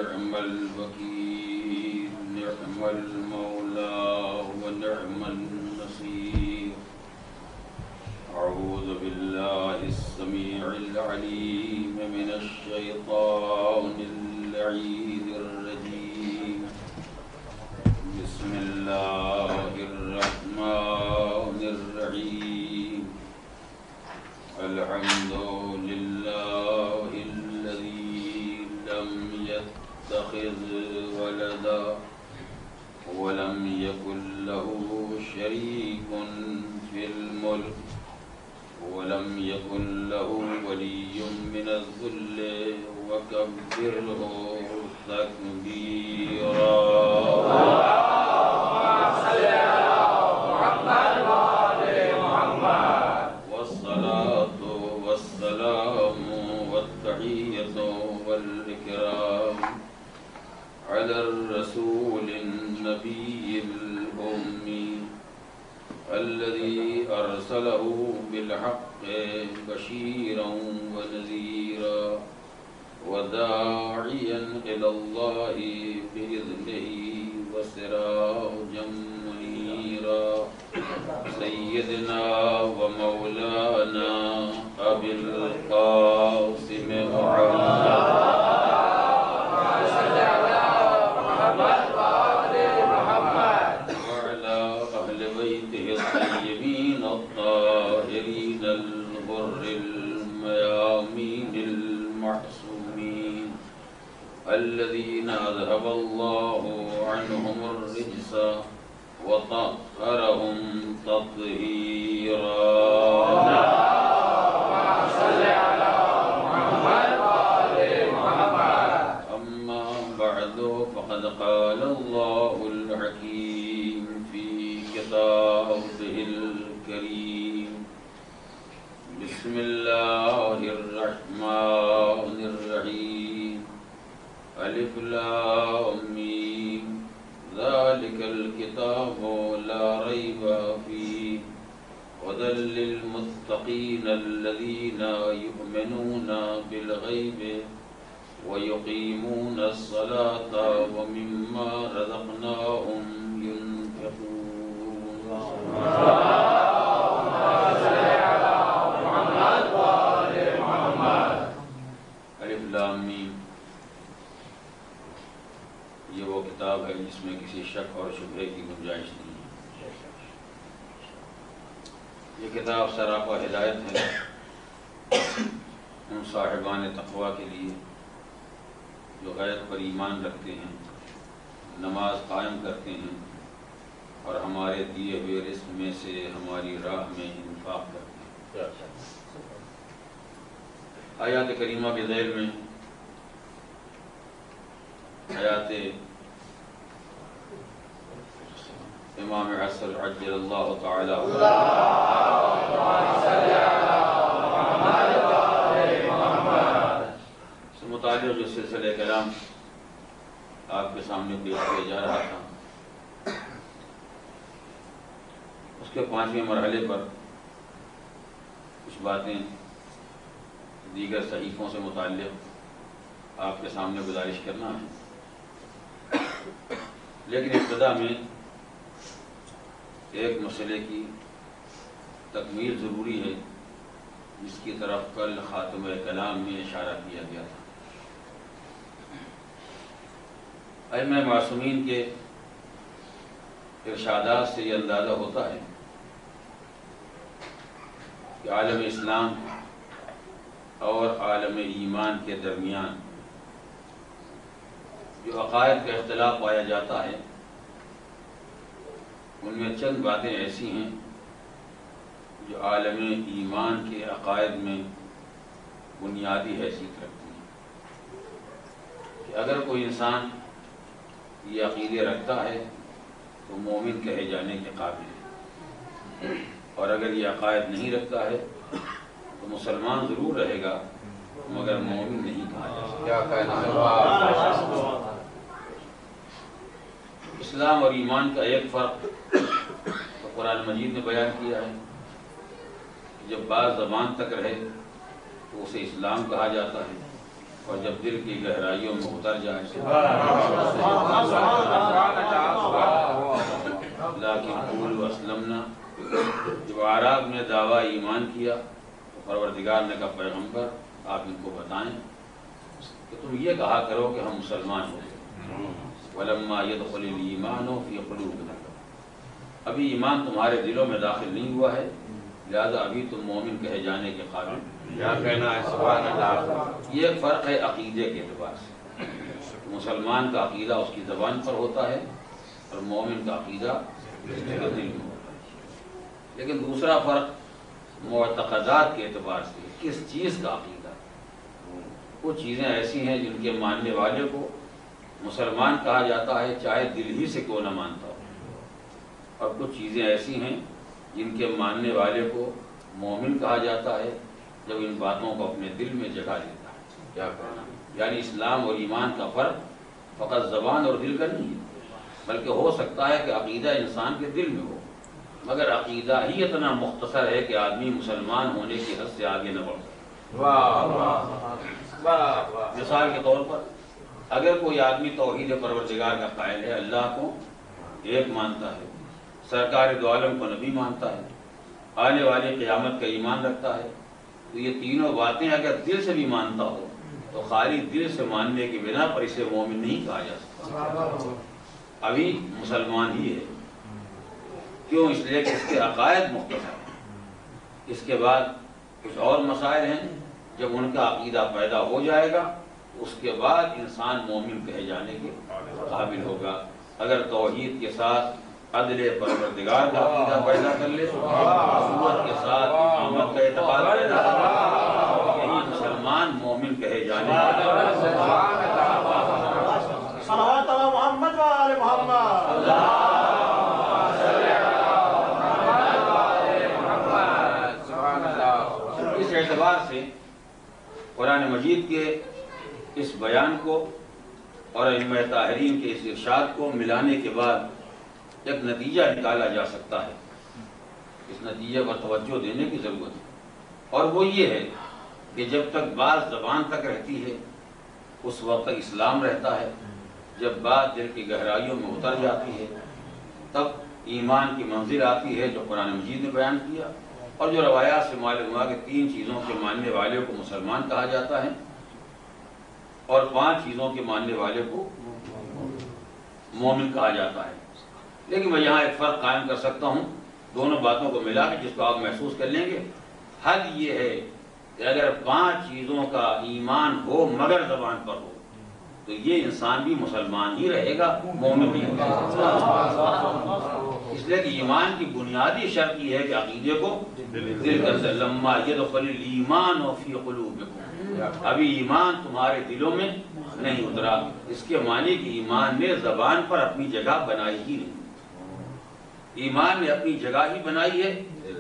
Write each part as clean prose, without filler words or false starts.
نعم الوكيل نعم المولى ونعم النصير. أعوذ بالله السميع العليم من الشيطان اللعين الرجيم. بسم الله الرحمن الرحيم. الحمد لله الذي لم يتخذ ولدا ولم يكن له شريك في الملك ولم يكن له ولي من الذل وكبره تكبيرا. والصلاة والسلام والتحية والإكرام على الرسول النبي الأمي الذي أرسله بالحق بشيرا ونذيرا وداعيا إلى الله بإذنه وسراجا منيرا. سيدنا ومولانا أبي القاسم وعلى أهل بيته الطيبين الطاهرين الغر الميامين المعصومين الذين أذهب الله عنهم الرجس وطهرهم تطهيرا. أما بعد فقد قال الله الحكيم في كتابه الكريم. بسم الله الرحمن الرحيم. ألف لام ميم ذلك الكتاب لا ريب فيه هدى للمتقين الذين يؤمنون بالغيب ويقيمون الصلاة ومما رزقناهم ينفقون. الف لام میم یہ وہ کتاب ہے جس میں کسی شک اور شبہے کی گنجائش نہیں ہے. یہ کتاب سراپا ہدایت ہے ان صاحبان تقوی کے لیے جو غیب پر ایمان رکھتے ہیں، نماز قائم کرتے ہیں اور ہمارے دیے ہوئے رزق میں سے ہماری راہ میں انفاق کرتے ہیں. آیات کریمہ کے ذیل میں حیات امام عصر عجل اللہ تعالی سے متعلق جو سلسلہ کلام آپ کے سامنے پیش کیا جا رہا تھا، اس کے 5ویں مرحلے پر کچھ باتیں دیگر صحیفوں سے متعلق آپ کے سامنے گزارش کرنا ہے. لیکن ابتدا میں ایک مسئلے کی تکمیل ضروری ہے جس کی طرف کل خاتمہ کلام میں اشارہ کیا گیا تھا. ائمہ معصومین کے ارشادات سے یہ اندازہ ہوتا ہے کہ عالم اسلام اور عالم ایمان کے درمیان جو عقائد کا اختلاف پایا جاتا ہے ان میں چند باتیں ایسی ہیں جو عالم ایمان کے عقائد میں بنیادی حیثیت رکھتی ہیں کہ اگر کوئی انسان یہ عقیدے رکھتا ہے تو مومن کہے جانے کے قابل ہے، اور اگر یہ عقائد نہیں رکھتا ہے تو مسلمان ضرور رہے گا مگر مومن نہیں کہا جا سکتا. اسلام اور ایمان کا ایک فرق تو قرآن مجید نے بیان کیا ہے کہ جب بات زبان تک رہے تو اسے اسلام کہا جاتا ہے، اور جب دل کی گہرائیوں میں اتر جائے لیکن قولوا اسلمنا، جب اعراب نے دعویٰ ایمان کیا تو پروردگار نے کہا پیغمبر آپ ان کو بتائیں کہ تم یہ کہا کرو کہ ہم مسلمان ہو گئے، وَلَمَّا يَدْخُلِ الْإِيمَانُ فِي قُلُوبِكُمْ، ابھی ایمان تمہارے دلوں میں داخل نہیں ہوا ہے، لہذا ابھی تم مومن کہے جانے کے قابل کیا کہنا ہے۔ سبحان اللہ۔ یہ ایک فرق ہے عقیدے کے اعتبار سے، مسلمان کا عقیدہ اس کی زبان پر ہوتا ہے اور مومن کا عقیدہ اس کے دل میں ہوتا ہے۔ لیکن دوسرا فرق معتقدات کے اعتبار سے، کس چیز کا عقیدہ۔ کچھ چیزیں ایسی ہیں جن کے ماننے والے کو مسلمان کہا جاتا ہے چاہے دل ہی سے کیوں نہ مانتا ہو، اور کچھ چیزیں ایسی ہیں جن کے ماننے والے کو مومن کہا جاتا ہے جب ان باتوں کو اپنے دل میں جگہ لیتا ہے۔ کیا کہنا؟ یعنی اسلام اور ایمان کا فرق فقط زبان اور دل کا نہیں ہے، بلکہ ہو سکتا ہے کہ عقیدہ انسان کے دل میں ہو، مگر عقیدہ ہی اتنا مختصر ہے کہ آدمی مسلمان ہونے کی حد سے آگے نہ بڑھ سکے۔ مثال کے طور پر اگر کوئی آدمی توحید پروردگار کا قائل ہے، اللہ کو ایک مانتا ہے، سرکار دو عالم کو نبی مانتا ہے، آنے والی قیامت کا ایمان رکھتا ہے، تو یہ تینوں باتیں اگر دل سے بھی مانتا ہو تو خالی دل سے ماننے کی بنا پر اسے مومن نہیں کہا جا سکتا، ابھی مسلمان ہی ہے۔ کیوں؟ اس لیے کہ اس کے عقائد مختصر ہیں۔ اس کے بعد کچھ اور مسائل ہیں، جب ان کا عقیدہ پیدا ہو جائے گا اس کے بعد انسان مومن کہے جانے کے قابل ہوگا۔ اگر توحید کے ساتھ عدل پروردگار کا عقیدہ پیدا کر لے، نبوت کے ساتھ امامت کا اعتقاد پیدا کر لے، یہی مسلمان مومن کہے جانے کے صلوات علی محمد و آل محمد۔ اس اعتبار سے قرآن مجید کے اس بیان کو اور ائمہ طاہرین کے اس ارشاد کو ملانے کے بعد ایک نتیجہ نکالا جا سکتا ہے۔ اس نتیجے پر توجہ دینے کی ضرورت ہے، اور وہ یہ ہے کہ جب تک بات زبان تک رہتی ہے اس وقت تک اسلام رہتا ہے، جب بات دل کی گہرائیوں میں اتر جاتی ہے تب ایمان کی منزل آتی ہے جو قرآن مجید نے بیان کیا، اور جو روایات سے معلوم ہوا کہ 3 چیزوں کے ماننے والے کو مسلمان کہا جاتا ہے اور 5 چیزوں کے ماننے والے کو مومن کہا جاتا ہے۔ لیکن میں یہاں ایک فرق قائم کر سکتا ہوں دونوں باتوں کو ملا کے، جس کو آپ محسوس کر لیں گے۔ حد یہ ہے کہ اگر 5 چیزوں کا ایمان ہو مگر زبان پر ہو تو یہ انسان بھی مسلمان ہی رہے گا، مومن نہیں ہوگا۔ اس لیے کہ ایمان کی بنیادی شرط یہ ہے کہ عقیدے کو دل کے اندر، لما يدخل الایمان فی قلوبکم، ابھی ایمان تمہارے دلوں میں نہیں اترا۔ اس کے معنی کہ ایمان نے زبان پر اپنی جگہ بنائی ہی نہیں، ایمان نے اپنی جگہ ہی بنائی ہے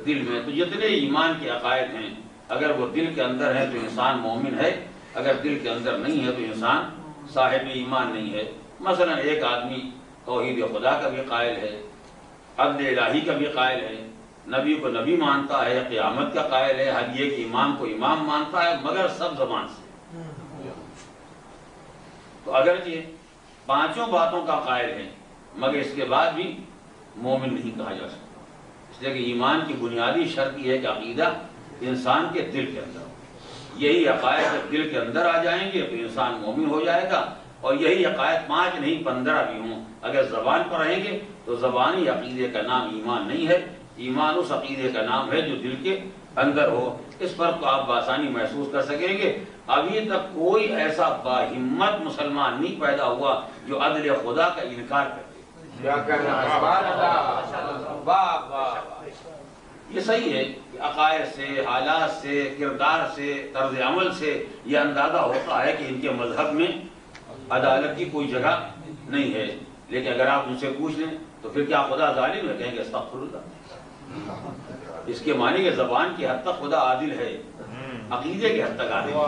دل میں۔ تو جتنے ایمان کے عقائد ہیں اگر وہ دل کے اندر ہے تو انسان مومن ہے، اگر دل کے اندر نہیں ہے تو انسان صاحب ایمان نہیں ہے۔ مثلا ایک آدمی توحید خدا کا بھی قائل ہے، عدل الہی کا بھی قائل ہے، نبی کو نبی مانتا ہے، قیامت کا قائل ہے، ہر ایک امام کو امام مانتا ہے، مگر سب زبان سے۔ تو اگرچہ 5 باتوں کا قائل ہے مگر اس کے بعد بھی مومن نہیں کہا جا سکتا، اس لیے کہ ایمان کی بنیادی شرط یہ ہے کہ عقیدہ انسان کے دل کے اندر ہو۔ یہی عقائد جب دل کے اندر آ جائیں گے تو انسان مومن ہو جائے گا، اور یہی عقائد 5 نہیں 15 بھی ہوں اگر زبان پر رہیں گے تو زبانی عقیدے کا نام ایمان نہیں ہے، ایمان اس عقیدے کا نام ہے جو دل کے اندر ہو۔ اس فرق کو آپ بآسانی محسوس کر سکیں گے۔ ابھی تک کوئی ایسا باہمت مسلمان نہیں پیدا ہوا جو عدل خدا کا انکار کرتے۔ یہ صحیح ہے کہ عقائد سے، حالات سے، کردار سے، طرز عمل سے یہ اندازہ ہوتا ہے کہ ان کے مذہب میں عدالت کی کوئی جگہ نہیں ہے، لیکن اگر آپ ان سے پوچھ لیں تو پھر کیا خدا ظالم ہے؟ کہیں گے استغفر اللہ۔ اس کے معنی کہ زبان کی حد تک خدا عادل ہے، عقیدے کی حد تک عادل ہے۔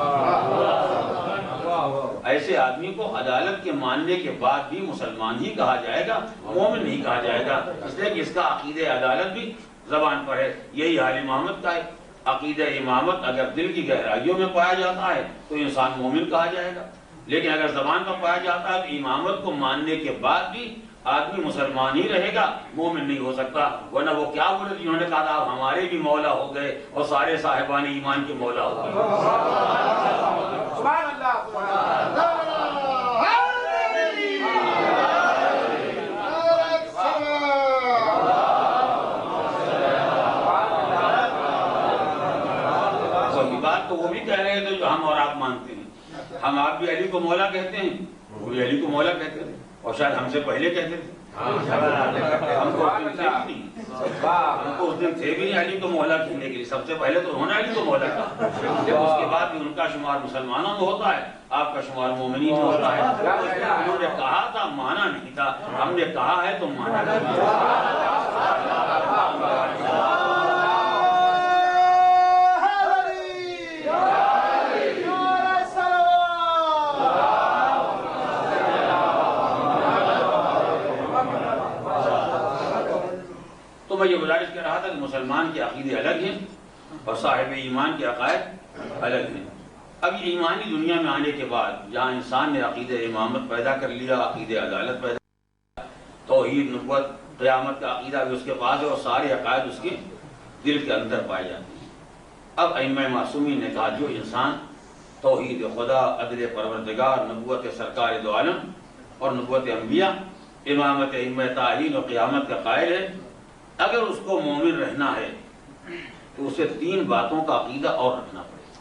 ایسے آدمی کو عدالت کے ماننے کے بعد بھی مسلمان ہی کہا جائے گا، مومن نہیں کہا جائے گا، اس لیے کہ اس کا عقیدے عدالت بھی زبان پر ہے۔ یہی حال محمد کا ہے عقیدہ امامت اگر دل کی گہرائیوں میں پایا جاتا ہے تو انسان مومن کہا جائے گا، لیکن اگر زبان پر پایا جاتا ہے تو امامت کو ماننے کے بعد بھی آدمی مسلمان ہی رہے گا، مومن نہیں ہو سکتا۔ ورنہ وہ کیا بولے جنہوں نے کہا تھا ہمارے بھی مولا ہو گئے اور سارے صاحبان ایمان کے مولا ہو گئے۔ سبحان اللہ۔ بات تو وہ بھی کہہ رہے تھے جو ہم اور آپ مانتے ہیں، ہم آپ بھی علی کو مولا کہتے ہیں، وہ بھی علی کو مولا کہتے تھے، اور شاید ہم سے پہلے کہتے تھے۔ ہم کو اس دن تھے بھی نہیں علی کو مولا کہنے کے لیے، سب سے پہلے تو انہوں نے علی کو مولا کہا، جب اس کے بعد بھی ان کا شمار مسلمانوں میں ہوتا ہے، آپ کا شمار مومنین میں ہوتا ہے۔ انہوں نے کہا تھا مانا نہیں تھا، ہم نے کہا ہے تو مانا نہیں تھا۔ میں یہ گزارش کر رہا تھا کہ مسلمان کے عقیدے الگ ہیں اور صاحب ایمان کے عقائد الگ ہیں۔ اب یہ ایمانی دنیا میں آنے کے بعد جہاں انسان نے عقیدہ امامت پیدا کر لیا، عقیدہ عدالت پیدا کر لیا، توحید، نبوت، قیامت کا عقیدہ بھی اس کے پاس ہے اور سارے عقائد اس کے دل کے اندر پائے جاتے ہیں۔ اب ائمہ معصومین نے کہا جو انسان توحید خدا، عدل پروردگار، نبوت سرکار دو عالم اور نبوت انبیاء، امامت ائمہ تعین اور قیامت کا قائل ہے، اگر اس کو مومن رہنا ہے تو اسے 3 باتوں کا عقیدہ اور رکھنا پڑے گا۔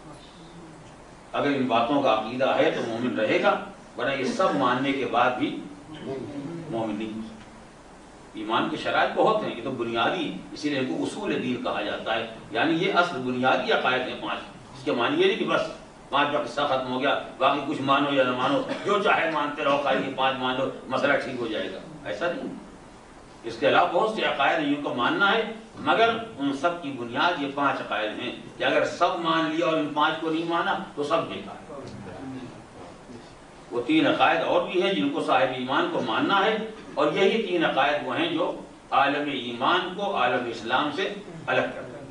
اگر ان باتوں کا عقیدہ ہے تو مومن رہے گا، ورنہ یہ سب ماننے کے بعد بھی مومن نہیں ہو سکتا۔ ایمان کی شرائط بہت ہیں، یہ تو بنیادی، اسی لیے ان کو اصول دین کہا جاتا ہے، یعنی یہ اصل بنیادی عقائد ہیں 5۔ اس کے معنی یہ نہیں کہ بس 5 کا قصہ ختم ہو گیا، باقی کچھ مانو یا نہ مانو، جو چاہے مانتے رہو، خالی یہ 5 مان لو مسئلہ ٹھیک ہو جائے گا، ایسا نہیں۔ اس کے علاوہ بہت سے عقائد ہیں، ان کو ماننا ہے، مگر ان سب کی بنیاد یہ 5 عقائد ہیں کہ اگر سب مان لیا اور ان 5 کو نہیں مانا تو سب بیکار ہے۔ وہ 3 عقائد اور بھی ہیں جن کو صاحب ایمان کو ماننا ہے، اور یہی 3 عقائد وہ ہیں جو عالم ایمان کو عالم اسلام سے الگ کرتے ہیں۔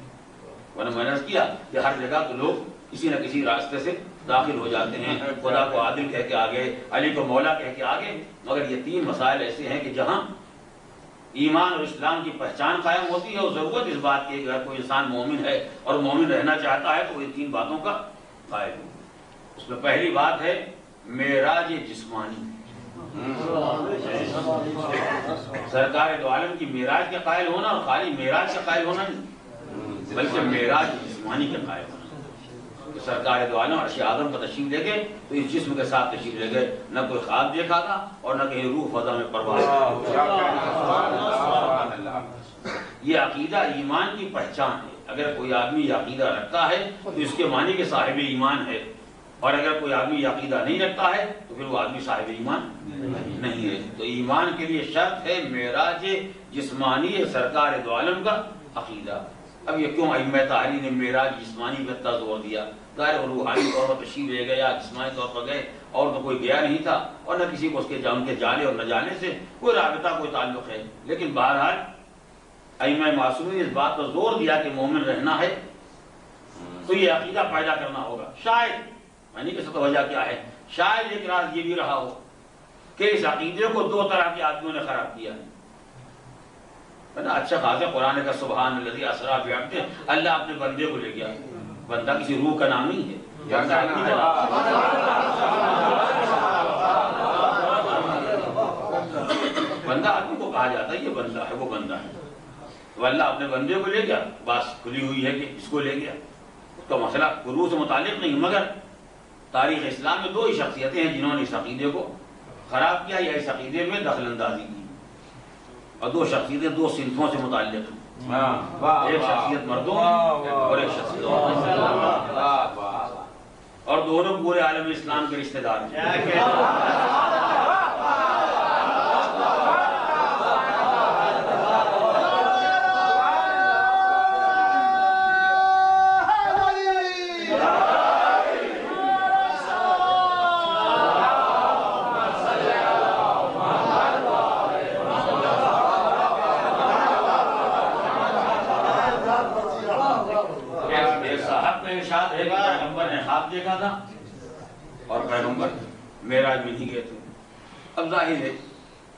ورنہ میں نے عرض کیا کہ ہر جگہ تو لوگ کسی نہ کسی راستے سے داخل ہو جاتے ہیں، خدا کو عادل کہہ کے آگے، علی کو مولا کہہ کے آگے، مگر یہ 3 مسائل ایسے ہیں کہ جہاں ایمان اور اسلام کی پہچان قائم ہوتی ہے اور ضرورت اس بات کی کہ اگر کوئی انسان مومن ہے اور مومن رہنا چاہتا ہے تو وہ 3 باتوں کا قائل ہے۔ اس میں پہلی بات ہے معراج جسمانی، سرکار دو عالم کی معراج کے قائل ہونا، اور خالی معراج کا قائل ہونا نہیں بلکہ معراج جسمانی کے قائل ہونا۔ کہ سرکار دو عالم عرش اعظم پر تشریف لے گئے تو اس جسم کے ساتھ تشریف لے گئے، نہ کوئی خواب دیکھا تھا اور نہ کہیں روح فضا میں پرواز۔ یہ عقیدہ ایمان کی پہچان ہے۔ اگر کوئی آدمی یہ عقیدہ رکھتا ہے تو اس کے معنی کہ صاحب ایمان ہے، اور اگر کوئی آدمی یہ عقیدہ نہیں رکھتا ہے تو پھر وہ آدمی صاحب ایمان نہیں ہے۔ تو ایمان کے لیے شرط ہے معراج جسمانی سرکار دو عالم کا عقیدہ۔ اب یہ کیوں ائمہ تعین نے معراج جسمانی پہ اتنا زور دیا؟ ظاہر روحانی طور پر تشریف لے گیا، جسمانی طور پر گئے، اور تو کوئی گیا نہیں تھا اور نہ کسی کو اس کے ان کے جانے اور نہ جانے سے کوئی رابطہ، کوئی تعلق ہے۔ لیکن بہرحال ائمہ معصومین نے اس بات پر زور دیا کہ مومن رہنا ہے تو یہ عقیدہ پیدا کرنا ہوگا۔ شاید میں نہیں کہہ سکتا وجہ کیا ہے، شاید ایک راز یہ بھی رہا ہو کہ اس عقیدے کو 2 طرح کے آدمیوں نے خراب کیا ہے۔ اچھا خاصا قرآن کا سبحان الذی اسریٰ بعبدہ، اللہ اپنے بندے کو لے گیا، بندہ کسی روح کا نام نہیں ہے، بندہ آدمی کو کہا جاتا ہے یہ بندہ ہے، وہ بندہ ہے، تو اللہ اپنے بندے کو لے گیا، بات کھلی ہوئی ہے کہ اس کو لے گیا، اس کا مسئلہ روح سے متعلق نہیں۔ مگر تاریخ اسلام میں 2 ہی شخصیتیں ہیں جنہوں نے اس عقیدے کو خراب کیا یا اس عقیدے میں دخل اندازی کی، اور 2 شخصیتیں 2 صنفوں سے متعلق ہیں، ایک شخصیت مردوں اور ایک شخصیت اور دونوں پورے عالم اسلام کے رشتہ دار ہیں۔ دیکھا تھا اور پیغمبر معراج میں نہیں گئے تھے. اب ظاہر ہے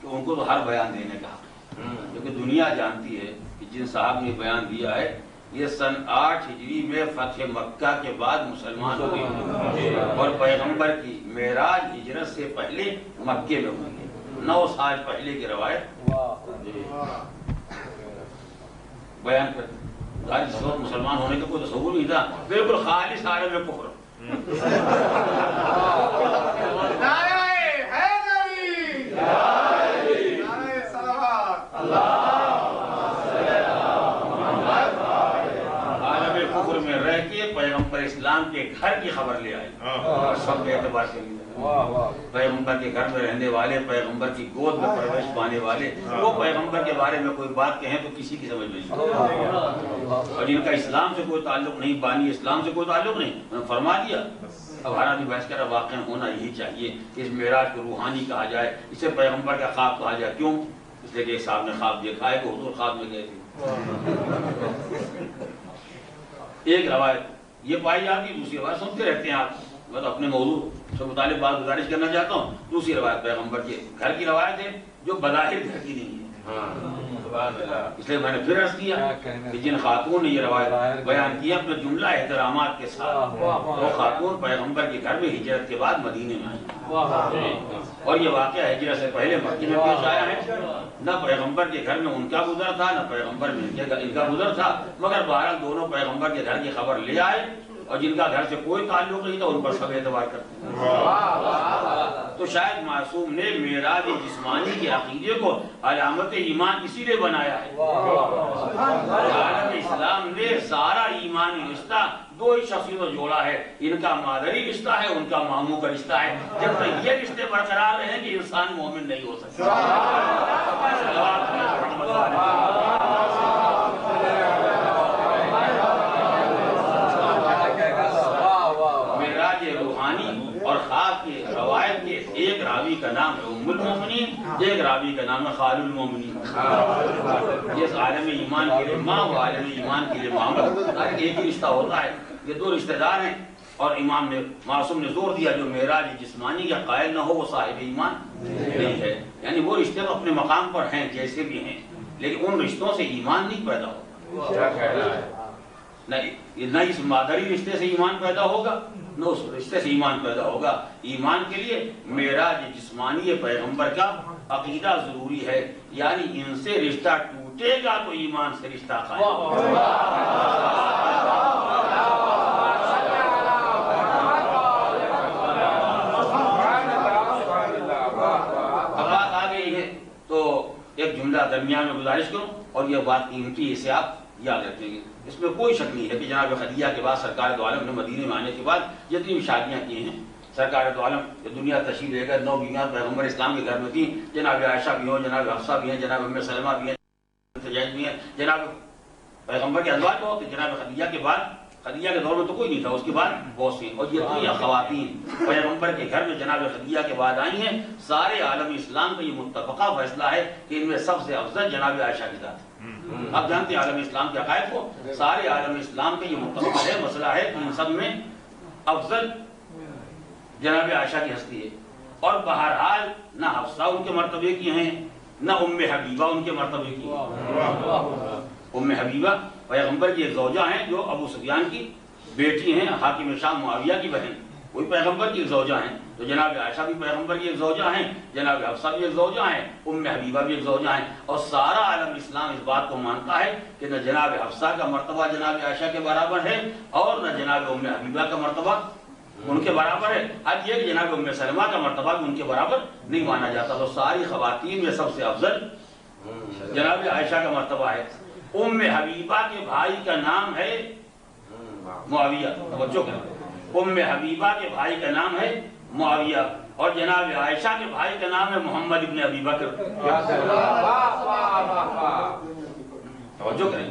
کہ ان کو تو ہر بیان دینے کا حق ہے، کیونکہ دنیا جانتی ہے کہ جن صاحب نے بیان دیا ہے یہ سن 8 ہجری میں فتح مکہ کے بعد مسلمان ہوئے اور پیغمبر کی معراج ہجرت سے پہلے مکے میں ہوئی ہے. 9 سال پہلے کی روایت بیان کرتے. اس وقت مسلمان ہونے کا کوئی تصور نہیں تھا، بالکل خالص عالم میں کفر. پیغمبر اسلام کے گھر کی خبر لے آئے اور سب کے اعتبار سے پیغمبر کے گھر میں رہنے والے، پیغمبر کی گود میں پرورش پانے والے، وہ پیغمبر کے بارے میں کوئی بات کہیں تو کسی کی سمجھ میں نہیں، اور جن کا اسلام سے کوئی تعلق نہیں، بانی اسلام سے کوئی تعلق نہیں، انہوں نے فرما دیا. اب ہر آدمی بحث کر رہا واقع ہونا یہی چاہیے کہ اس معراج کو روحانی کہا جائے، اسے پیغمبر کا خواب کہا جائے. کیوں؟ اس لیے کہ ایک صاحب نے خواب دیکھا ہے کہ حضور خواب میں گئے تھے. ایک روایت یہ پائی جاتی ہے، دوسری روایت سنتے رہتے ہیں آپ. میں تو اپنے موضوع سے متعلق بات گزارش کرنا چاہتا ہوں. دوسری روایت پیغمبر کے گھر کی روایت ہے جو بظاہر گھر کی نہیں ہے. اس لیے میں نے پھر عرض کیا کہ جن خاتون نے یہ روایت بیان کی اپنے جملہ احترامات کے ساتھ، وہ خاتون پیغمبر کے گھر میں ہجرت کے بعد مدینے میں آئی، اور یہ واقعہ ہجرت سے پہلے مکے میں پیش آیا ہے. نہ پیغمبر کے گھر میں ان کا گزر تھا، نہ پیغمبر میں ان کا گزر تھا، مگر بہرحال دونوں پیغمبر کے گھر کی خبر لے آئے، اور جن کا گھر سے کوئی تعلق نہیں تھا ان پر سب اعتبار کرتے ہیں. تو شاید معصوم نے معراج جسمانی کے عقیدے کو علامت ایمان اسی لیے بنایا ہے. عالم اسلام نے سارا ایمانی رشتہ 2 ہی شخصیتوں سے جوڑا ہے، ان کا مادری رشتہ ہے، ان کا ماموں کا رشتہ ہے. جب تک یہ رشتے برقرار رہیں کہ انسان مومن نہیں ہو سکتا. اور خواب کے روایت کے ایک راوی کا نام ہے ام المومنین، ایک راوی کا نام ہے خال المومنین. یہ عالم ایمان کے لیے ماں و عالم ایمان کے لیے محمد ایک ہی رشتہ ہوتا ہے. یہ 2 رشتہ دار ہیں، اور امام نے معصوم نے زور دیا جو معراج جسمانی کا قائل نہ ہو وہ صاحب ایمان نہیں ہے. یعنی وہ رشتے تو اپنے مقام پر ہیں جیسے بھی ہیں، لیکن ان رشتوں سے ایمان نہیں پیدا ہوگا. نہ اس مادری رشتے سے ایمان پیدا ہوگا، نہ اس رشتے سے ایمان پیدا ہوگا. ایمان کے لیے معراج جسمانی پیغمبر کا عقیدہ ضروری ہے، یعنی ان سے رشتہ ٹوٹے گا تو ایمان سے رشتہ قائم ہوگا. اب بات آ گئی ہے تو ایک جملہ درمیان میں گزارش کروں، اور یہ بات قیمتی اسے آپ یاد رکھیں گے. اس میں کوئی شک نہیں ہے کہ جناب خدیجہ کے بعد سرکار دو عالم نے مدینے میں آنے کے بعد جتنی بھی شادیاں کی ہیں، سرکار دو عالم یہ دنیا تشریف لے کر 9 بیویاں پیغمبر اسلام کے گھر میں تھیں. جناب عائشہ بھی ہوں، جناب حفصہ بھی ہیں، جناب ام سلمہ بھی ہیں، زینب بھی ہیں، جناب پیغمبر کے ازواج بہت ہیں. جناب خدیجہ کے بعد، خدیجہ کے دور میں تو کوئی نہیں تھا، اس کے بعد بہت سی. اور یہ 3 خواتین پیغمبر کے گھر میں جناب خدیجہ کے بعد آئی ہیں. سارے عالم اسلام کا یہ متفقہ فیصلہ ہے کہ ان میں سب سے افضل جناب عائشہ کی ذات ہے. آپ جانتے ہیں عالم اسلام کے عقائد کو، سارے عالم اسلام کا یہ متفق ہے مسئلہ ہے کہ ان سب میں افضل جناب عائشہ کی ہستی ہے. اور بہرحال نہ حفصہ ان کے مرتبے کی ہیں، نہ ام حبیبہ ان کے مرتبے کی ہیں. ام حبیبہ پیغمبر کی ایک زوجہ ہیں جو ابو سفیان کی بیٹی ہیں، حاکم شام معاویہ کی بہن، وہی پیغمبر کی ایک زوجہ ہیں. تو جناب عائشہ بھی پیغمبر کی ایک زوجہ ہیں، جناب حفصہ بھی ایک زوجہ ہیں، ام حبیبہ بھی ایک زوجہ ہیں. اور سارا عالم اسلام اس بات کو مانتا ہے کہ نہ جناب حفصہ کا مرتبہ جناب عائشہ کے برابر ہے، اور نہ جناب ام حبیبہ کا مرتبہ ان کے برابر ہے. اب یہ کہ جناب ام سلمہ کا مرتبہ بھی ان کے برابر نہیں مانا جاتا. تو ساری خواتین میں سب سے افضل جناب عائشہ کا مرتبہ ہے. ام حبیبہ کے بھائی کا نام ہے معاویہ، توجہ کریں، ام حبیبہ کے بھائی کا نام ہے معاویہ، اور جناب عائشہ کے بھائی کا نام ہے محمد ابن ابی بکر. توجہ کریں.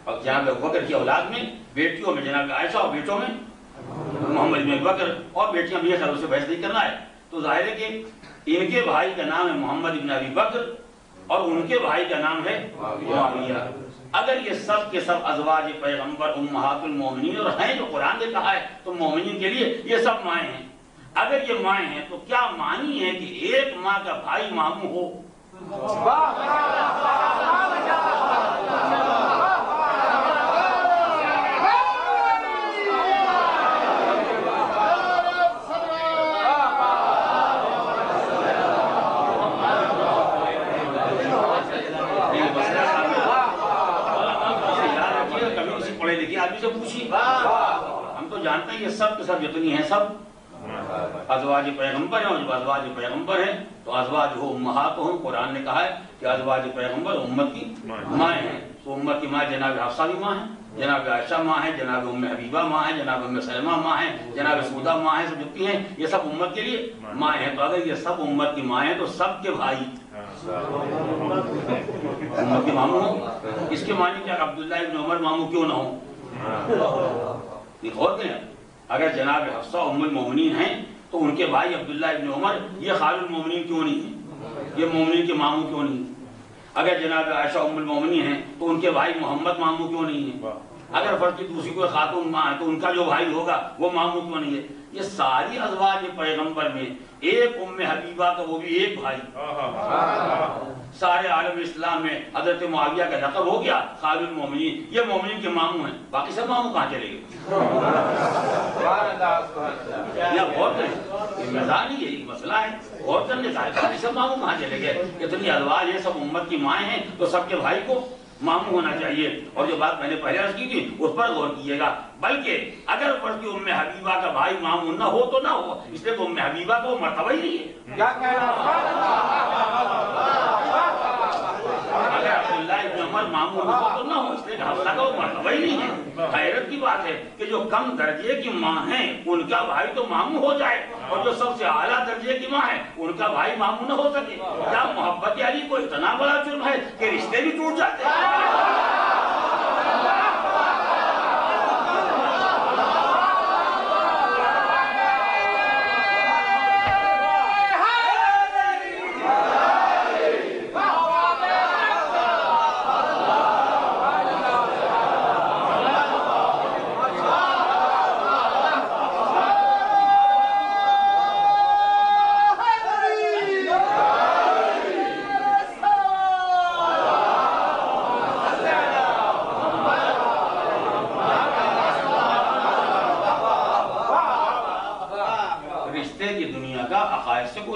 اور جناب ابو بکر کی اولاد میں بیٹیوں میں جناب عائشہ اور بیٹوں میں محمد ابن ابی بکر، اور بیٹیاں بھی خیر سے بحث نہیں کرنا ہے. تو ظاہر ہے کہ ان کے بھائی کا نام ہے محمد ابن ابی بکر اور ان کے بھائی کا نام ہے معاویہ. اگر یہ سب کے سب ازواج پیغمبر امہات المومنین اور ہیں جو قرآن نے کہا ہے تو مومنین کے لیے یہ سب مائیں ہیں، اگر یہ مائیں ہیں تو کیا معنی ہے کہ ایک ماں کا بھائی ماموں ہو؟ آدمی سے پوچھی، ہم تو جانتے ہیں یہ سب کے سب جتنی ہیں سب ازواج پیغمبر ہیں، اور جب ازواج پیغمبر ہیں تو ازواج ہو امہات ہوں، قرآن نے کہا ہے کہ ازواج پیغمبر امت کی مائیں ہیں، تو امت کی ماں جناب حفصہ بھی ماں ہیں، جناب عائشہ ماں ہیں، جناب ام حبیبہ ماں ہیں، جناب ام سلمہ ماں ہیں، جناب سودہ ماں ہیں، سب جتنی ہیں یہ سب امت کے لیے ماں ہیں۔ تو اگر یہ سب امت کی ماں ہیں تو سب کے بھائی امت کے ماموں ہوں، اس کے معنی کیا عبداللہ ابن عمر ماموں کیوں نہ ہوں؟ غور کریں، اگر جناب حفصہ ام المومنین ہیں تو ان کے بھائی عبداللہ ابن عمر یہ خال المومنین کیوں نہیں ہیں؟ یہ مومنین کے ماموں کیوں نہیں ہیں؟ اگر جناب عائشہ ام المومنین ہیں تو ان کے بھائی محمد ماموں کیوں نہیں ہیں؟ اگر فرض کی دوسری کوئی خاتون ماں ہے تو ان کا جو بھائی ہوگا وہ ماموں کیوں نہیں ہے؟ یہ ساری ازواج پیغمبر میں ایک ام حبیبہ کا وہ بھی ایک بھائی، سارے عالم اسلام میں حضرت معاویہ کا لقب ہو گیا خال المومنین، یہ مومنین کے ماموں ہیں، باقی سب ماموں کہاں چلے گئے؟ یا غور کریں، یہ مزاح نہیں ہے، یہ مسئلہ ہے غور کرنے کا، باقی سب ماموں کہاں چلے گئے؟ اتنی ازواج ہیں، سب امت کی مائیں ہیں، تو سب کے بھائی کو ماموں ہونا چاہیے۔ اور جو بات میں نے پہلے عرض کی تھی اس پر غور کیجیے گا، بلکہ اگر فرض کی ام حبیبہ کا بھائی ماموں نہ ہو تو نہ ہو، اس لیے تو ام حبیبہ کو مرتبہ ہی نہیں ہے۔ اگر عبداللہ ابن عمر ماموں ہو تو نہ ہو، اس لیے حفصہ کا وہ مرتبہ ہی نہیں ہے۔ حیرت کی بات ہے کہ جو کم درجے کی ماں ہیں ان کا بھائی تو ماموں ہو جائے، اور جو سب سے اعلیٰ درجے کی ماں ہے ان کا بھائی ماموں نہ ہو سکے۔ کیا محبت علی کو اتنا بڑا جرم ہے کہ رشتے بھی ٹوٹ جاتے ہیں؟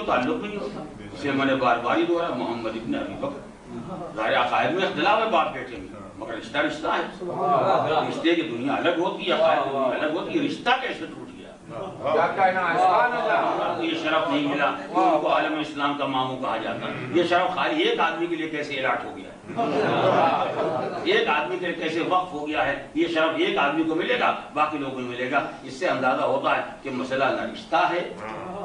تعلق نہیں ہوتا، اسے میں نے بار بار ہی دوہرایا، محمد ابن ابی بکر، ظاہر عقائد میں اختلاف ہے باپ بیٹے میں، مگر رشتہ رشتہ ہے، رشتے کی دنیا الگ ہوتی ہے، عقائد کی دنیا الگ ہوتی ہے، رشتہ کیسے ٹوٹ گیا؟ یہ شرف نہیں ملا کہ ان کو عالم اسلام کا ماموں کہا جاتا، یہ شرف خالی ایک آدمی کے لیے کیسے الاٹ ہو گیا ہے، ایک آدمی کے لیے کیسے وقف ہو گیا ہے، یہ شرف ایک آدمی کو ملے گا باقی لوگوں کو ملے گا۔ اس سے اندازہ ہوتا ہے کہ مسئلہ نہ رشتہ ہے،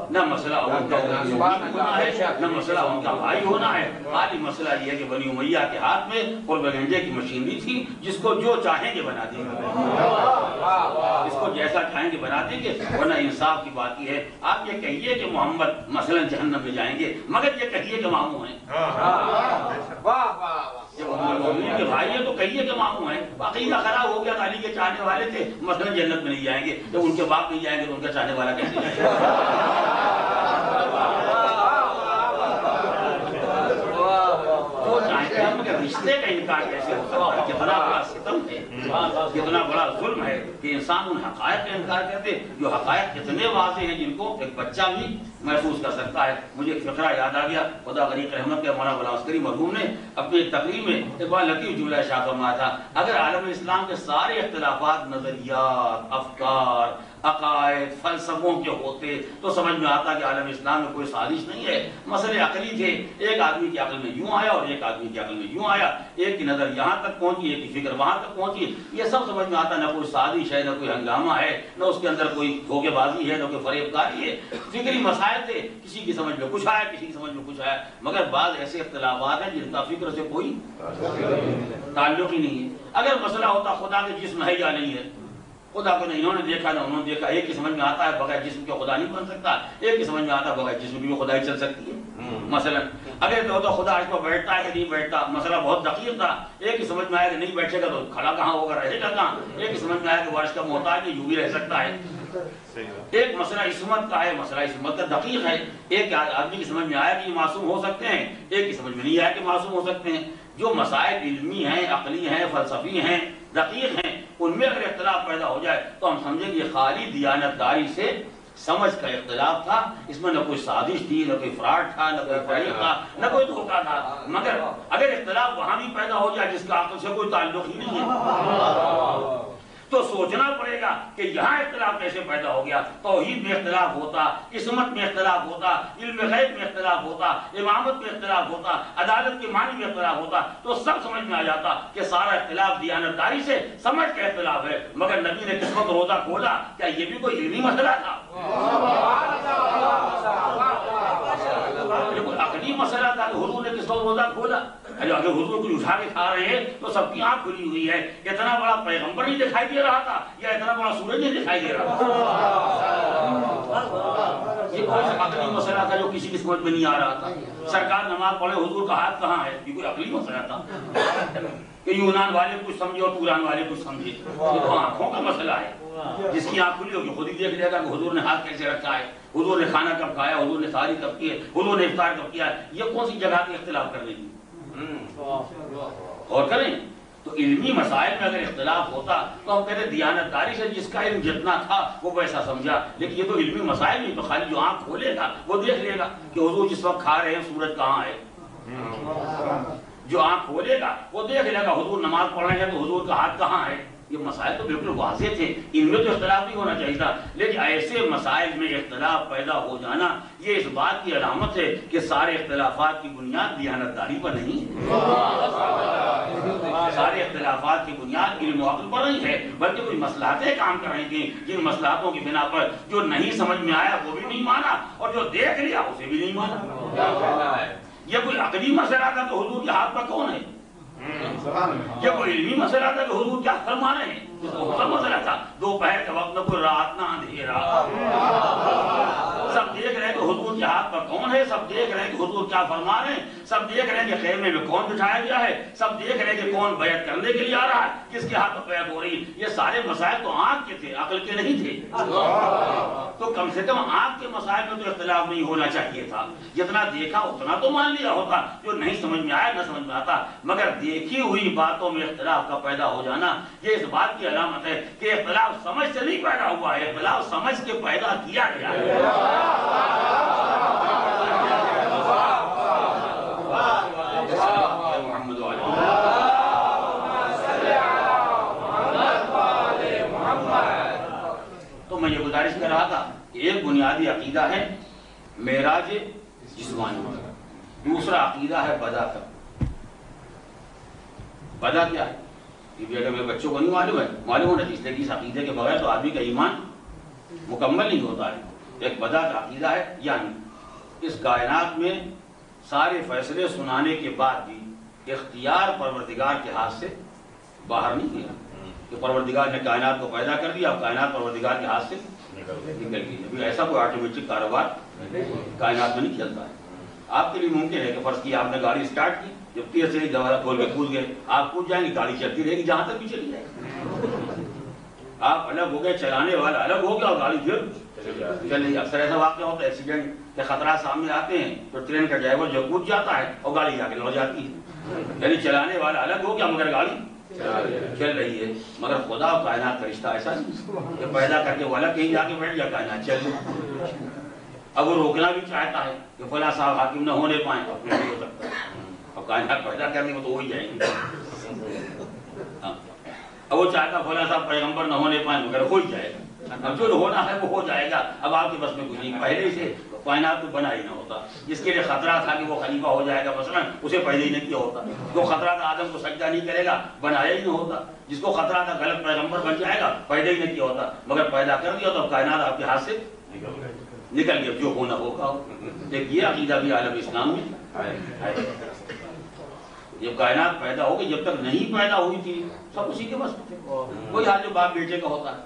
نہ مسئلہ ان کا ہونا ہے، نہ مسئلہ ان کا بھائی ہونا ہے، خالی مسئلہ یہ ہے کہ بنی امیہ کے ہاتھ میں پروپیگنڈے کی مشینری تھی جس کو جو چاہیں گے بنا دیں گے، اس کو جیسا چاہیں گے بنا دیں گے، ورنہ انصاف کی بات یہ ہے آپ یہ کہیے کہ محمد مثلا جہنم میں جائیں گے مگر یہ کہیے کہ ماموں ہیں، جب مومنین کے بھائی ہیں تو کہیے کہ ماموں ہیں، عقیدہ خراب ہو گیا، علی کے چاہنے والے تھے مثلا جنت میں نہیں جائیں گے، جب ان کے باپ نہیں جائیں گے تو ان کا چاہنے والا کیسے جائے گا؟ رشتے کا انکار کیسے ہوتا ہے؟ کتنا بڑا ستم ہے، کتنا بڑا ظلم ہے کہ انسان ان حقائق کا انکار کرتے جو حقائق اتنے واضح ہیں جن کو ایک بچہ بھی محسوس کر سکتا ہے۔ مجھے ایک فقرہ یاد آ گیا، خدا غریق رحمت کے مولانا غلام عسکری مرحوم نے اپنی ایک تقریر میں ایک بار لطیف جملہ ارشاد فرمایا تھا، اگر عالم اسلام کے سارے اختلافات نظریات، افکار، عقائد، فلسفوں کے ہوتے تو سمجھ میں آتا کہ عالم اسلام میں کوئی سازش نہیں ہے، مسئلے عقلی تھے، ایک آدمی کی عقل میں یوں آیا اور ایک آدمی کی عقل میں یوں آیا، ایک کی نظر یہاں تک پہنچی، ایک کی فکر وہاں تک پہنچی، یہ سب سمجھ میں آتا، نہ کوئی سازش ہے، نہ کوئی ہنگامہ ہے، نہ اس کے اندر کوئی دھوکے بازی ہے، نہ کوئی فریب کاری ہے، فکری مسائل تھے، کسی کی سمجھ میں کچھ آیا، کسی کی سمجھ میں کچھ آیا، مگر بعض ایسے اختلافات ہیں جن کا فکر سے کوئی تعلق ہی نہیں ہے۔ اگر مسئلہ ہوتا خدا کے جسم ہے یا نہیں ہے، خدا کو نہ انہوں نے دیکھا نہ انہوں نے دیکھا، ایک کی سمجھ میں آتا ہے بغیر جسم کے خدا نہیں بن سکتا، ایک کی سمجھ میں آتا ہے بغیر جسم کی بھی خدائی چل سکتی ہے۔ مثلا اگر تو خدا اس پر بیٹھتا ہے کہ نہیں بیٹھتا، مسئلہ بہت دقیق تھا، ایک ہی سمجھ میں آیا کہ نہیں بیٹھے گا تو کھڑا کہاں ہوگا، رہے گا کہاں، ایک ہی سمجھ میں آیا کہ وارث کا محتاج یوں بھی رہ سکتا ہے۔ ایک مسئلہ عصمت کا ہے، مسئلہ عصمت کا دقیق ہے، ایک آدمی کی سمجھ میں آیا کہ یہ معصوم ہو سکتے ہیں، ایک کی سمجھ میں نہیں آیا کہ معصوم ہو سکتے ہیں۔ جو مسائل علمی ہیں، عقلی ہیں، فلسفی ہیں، دقیق ہیں، ان میں اگر اختلاف پیدا ہو جائے تو ہم سمجھیں گے خالی دیانتداری سے سمجھ کا اختلاف تھا، اس میں نہ کوئی سازش تھی، نہ کوئی فراڈ تھا، نہ کوئی فریب تھا، نہ کوئی دھوکہ تھا۔ مگر اگر اختلاف وہاں بھی پیدا ہو جائے جس کا عقل سے کوئی تعلق ہی نہیں ہے تو سوچنا پڑے گا کہ یہاں اختلاف کیسے پیدا ہو گیا۔ توحید میں اختلاف ہوتا، عصمت میں اختلاف ہوتا، علم غیب میں اختلاف ہوتا، امامت میں اختلاف ہوتا، عدالت کے معنی میں اختلاف ہوتا تو سب سمجھ میں آ جاتا کہ سارا اختلاف دیانتداری سے سمجھ کا اختلاف ہے۔ مگر نبی نے کس وقت روزہ کھولا؟ کیا یہ بھی کوئی علمی مسئلہ تھا؟ یہ کوئی عقلی مسئلہ تھا کہ حضور نے کس وقت روزہ کھولا؟ اگر حضور کو اٹھا کے کھا رہے ہیں تو سب کی آنکھ کھلی ہوئی ہے، اتنا بڑا پیغمبر نہیں دکھائی دے رہا تھا یا اتنا بڑا سورج نہیں دکھائی دے رہا تھا؟ یہ کوئی عقلی مسئلہ تھا جو کسی کی سمجھ میں نہیں آ رہا تھا۔ سرکار نماز پڑھے، حضور کا ہاتھ کہاں ہے؟ یہ کوئی عقلی مسئلہ تھا کہ یونان والے کچھ سمجھے اور توران والے کچھ سمجھے؟ یہ تو آنکھوں کا مسئلہ ہے، جس کی آنکھ کھلی ہوگی خود ہی دیکھ لے گا کہ حضور نے ہاتھ کیسے رکھا ہے، حضور نے کھانا کب کھایا، حضور نے سحری کب کی ہے، حضور نے افطار کب کیا ہے۔ یہ کون سی جگہ کے اختلاف کرنے کی؟ اور کریں تو علمی مسائل میں اگر اختلاف ہوتا تو ہم کہتے دیانتداری سے جس کا علم جتنا تھا وہ ویسا سمجھا، لیکن یہ تو علمی مسائل نہیں، تو خالی جو آنکھ کھولے گا وہ دیکھ لے گا کہ حضور جس وقت کھا رہے ہیں سورج کہاں ہے۔ جو آنکھ کھولے گا وہ دیکھ لے گا حضور نماز پڑھ رہے ہیں تو حضور کا ہاتھ کہاں ہے۔ یہ مسائل تو بالکل واضح تھے، ان میں تو اختلاف نہیں ہونا چاہیے تھا، لیکن ایسے مسائل میں اختلاف پیدا ہو جانا یہ اس بات کی علامت ہے کہ سارے اختلافات کی بنیاد دیانتداری پر نہیں، سارے اختلافات کی بنیاد علم و عقل پر نہیں ہے، بلکہ کوئی مصلحتیں کام کر رہی تھیں، جن مصلحتوں کی بنا پر جو نہیں سمجھ میں آیا وہ بھی نہیں مانا اور جو دیکھ لیا اسے بھی نہیں مانا۔ یہ کوئی عقلی مسئلہ تھا کہ حضور کے ہاتھ پر کون ہے؟ یہ کوئی علمی مسئلہ تھا کہ حضور کیا فرما رہے ہیں؟ سب مسئلہ تھا، دوپہر کے وقت نہ کوئی رات نہ اندھیرا، سب دیکھ رہے ہیں کہ حضور کے ہاتھ پر کون ہے، سب دیکھ رہے ہیں کہ حضور کیا فرما رہے ہیں، سب دیکھ رہے ہیں کہ خیمے میں کون بٹھایا گیا ہے، سب دیکھ رہے ہیں کہ کون بیعت کرنے کے لیے آ رہا ہے، کس کے ہاتھ پر بیعت ہو رہی۔ یہ سارے مسائل تو آنکھ کے تھے، عقل کے نہیں تھے۔ تو کم سے کم آنکھ کے مسائل میں تو اختلاف نہیں ہونا چاہیے تھا، جتنا دیکھا اتنا تو مان لیا ہوتا، جو نہیں سمجھ میں آیا نہ سمجھ میں آتا۔ مگر دیکھی ہوئی باتوں میں اختلاف کا پیدا ہو جانا یہ اس بات کی علامت ہے کہ اختلاف سمجھ سے نہیں پیدا ہوا ہے، اختلاف سمجھ کے پیدا کیا گیا ہے۔ تو میں یہ گزارش کر رہا تھا کہ ایک بنیادی عقیدہ ہے معراج جسمانی، دوسرا عقیدہ ہے بدا کا۔ بدا کیا ہے یہ بھی اگر میرے بچوں کو نہیں معلوم ہونا چاہیے، لیکن اس عقیدے کے بغیر تو آدمی کا ایمان مکمل نہیں ہوتا ہے۔ ایک بدا کا عقیدہ ہے، یعنی اس کائنات میں سارے فیصلے سنانے کے بعد بھی اختیار پروردگار کے ہاتھ سے باہر نہیں گیا، کہ پروردگار نے کائنات کو پیدا کر دیا اور کائنات پروردگار کے ہاتھ سے نکل گئی۔ ابھی ایسا کوئی آٹومیٹک کاروبار کائنات میں نہیں چلتا ہے۔ آپ کے لیے ممکن ہے کہ فرض کیا آپ نے گاڑی اسٹارٹ کی، جب تیز سے دوبارہ کھول کے کود گئے، آپ کود جائیں گے، گاڑی چلتی رہے گی جہاں تک بھی چلی جائے گی۔ آپ الگ ہو گئے، چلانے والا الگ ہو گیا اور گاڑی پھر چل رہی۔ اکثر ایسا واقعہ ہوتا ہے، ایکسیڈنٹ کے خطرات سامنے آتے ہیں تو ٹرین کا ڈرائیور جو کود جاتا ہے اور گاڑی جا کے لوٹ جاتی ہے، یعنی چلانے والا الگ ہو گیا مگر گاڑی چل رہی ہے۔ مگر خدا اور کائنات کا رشتہ ایسا نہیں کہ پیدا کر کے وہ الگ کہیں جا کے بیٹھ جائے، کائنات چل رہی۔ اب وہ روکنا بھی چاہتا ہے کہ فلاں صاحب حاکم نہ ہونے پائیں، اپنے نہیں ہو سکتا، اب کائنات پیدا کرنے میں تو وہی جائیں گے۔ اب وہ چاہتا فلاں صاحب پیغمبر نہ ہونے پائیں مگر ہو ہی جائے گا، اب جو ہونا ہے وہ ہو جائے گا۔ اب آپ کے بس میں کچھ نہیں، پہلے سے کائنات کو بنا ہی نہ ہوتا۔ جس کے لیے خطرہ تھا کہ وہ خلیفہ ہو جائے گا مثلا، اسے پہلے ہی نہیں کیا ہوتا۔ جو خطرہ تھا آدم کو سجدہ نہیں کرے گا، بنایا ہی نہ ہوتا۔ جس کو خطرہ تھا غلط پیغمبر بن جائے گا، پہلے ہی نہیں کیا ہوتا، مگر پیدا کر دیا تو کائنات آپ کے ہاتھ سے نکل گیا، جو ہونا ہوگا۔ ایک یہ عقیدہ بھی عالم اسلام میں ہے۔ جب کائنات پیدا ہوگی، جب تک نہیں پیدا ہوئی تھی سب اسی کے بس میں تھے۔ کوئی حال جو باپ بیٹے کا ہوتا ہے،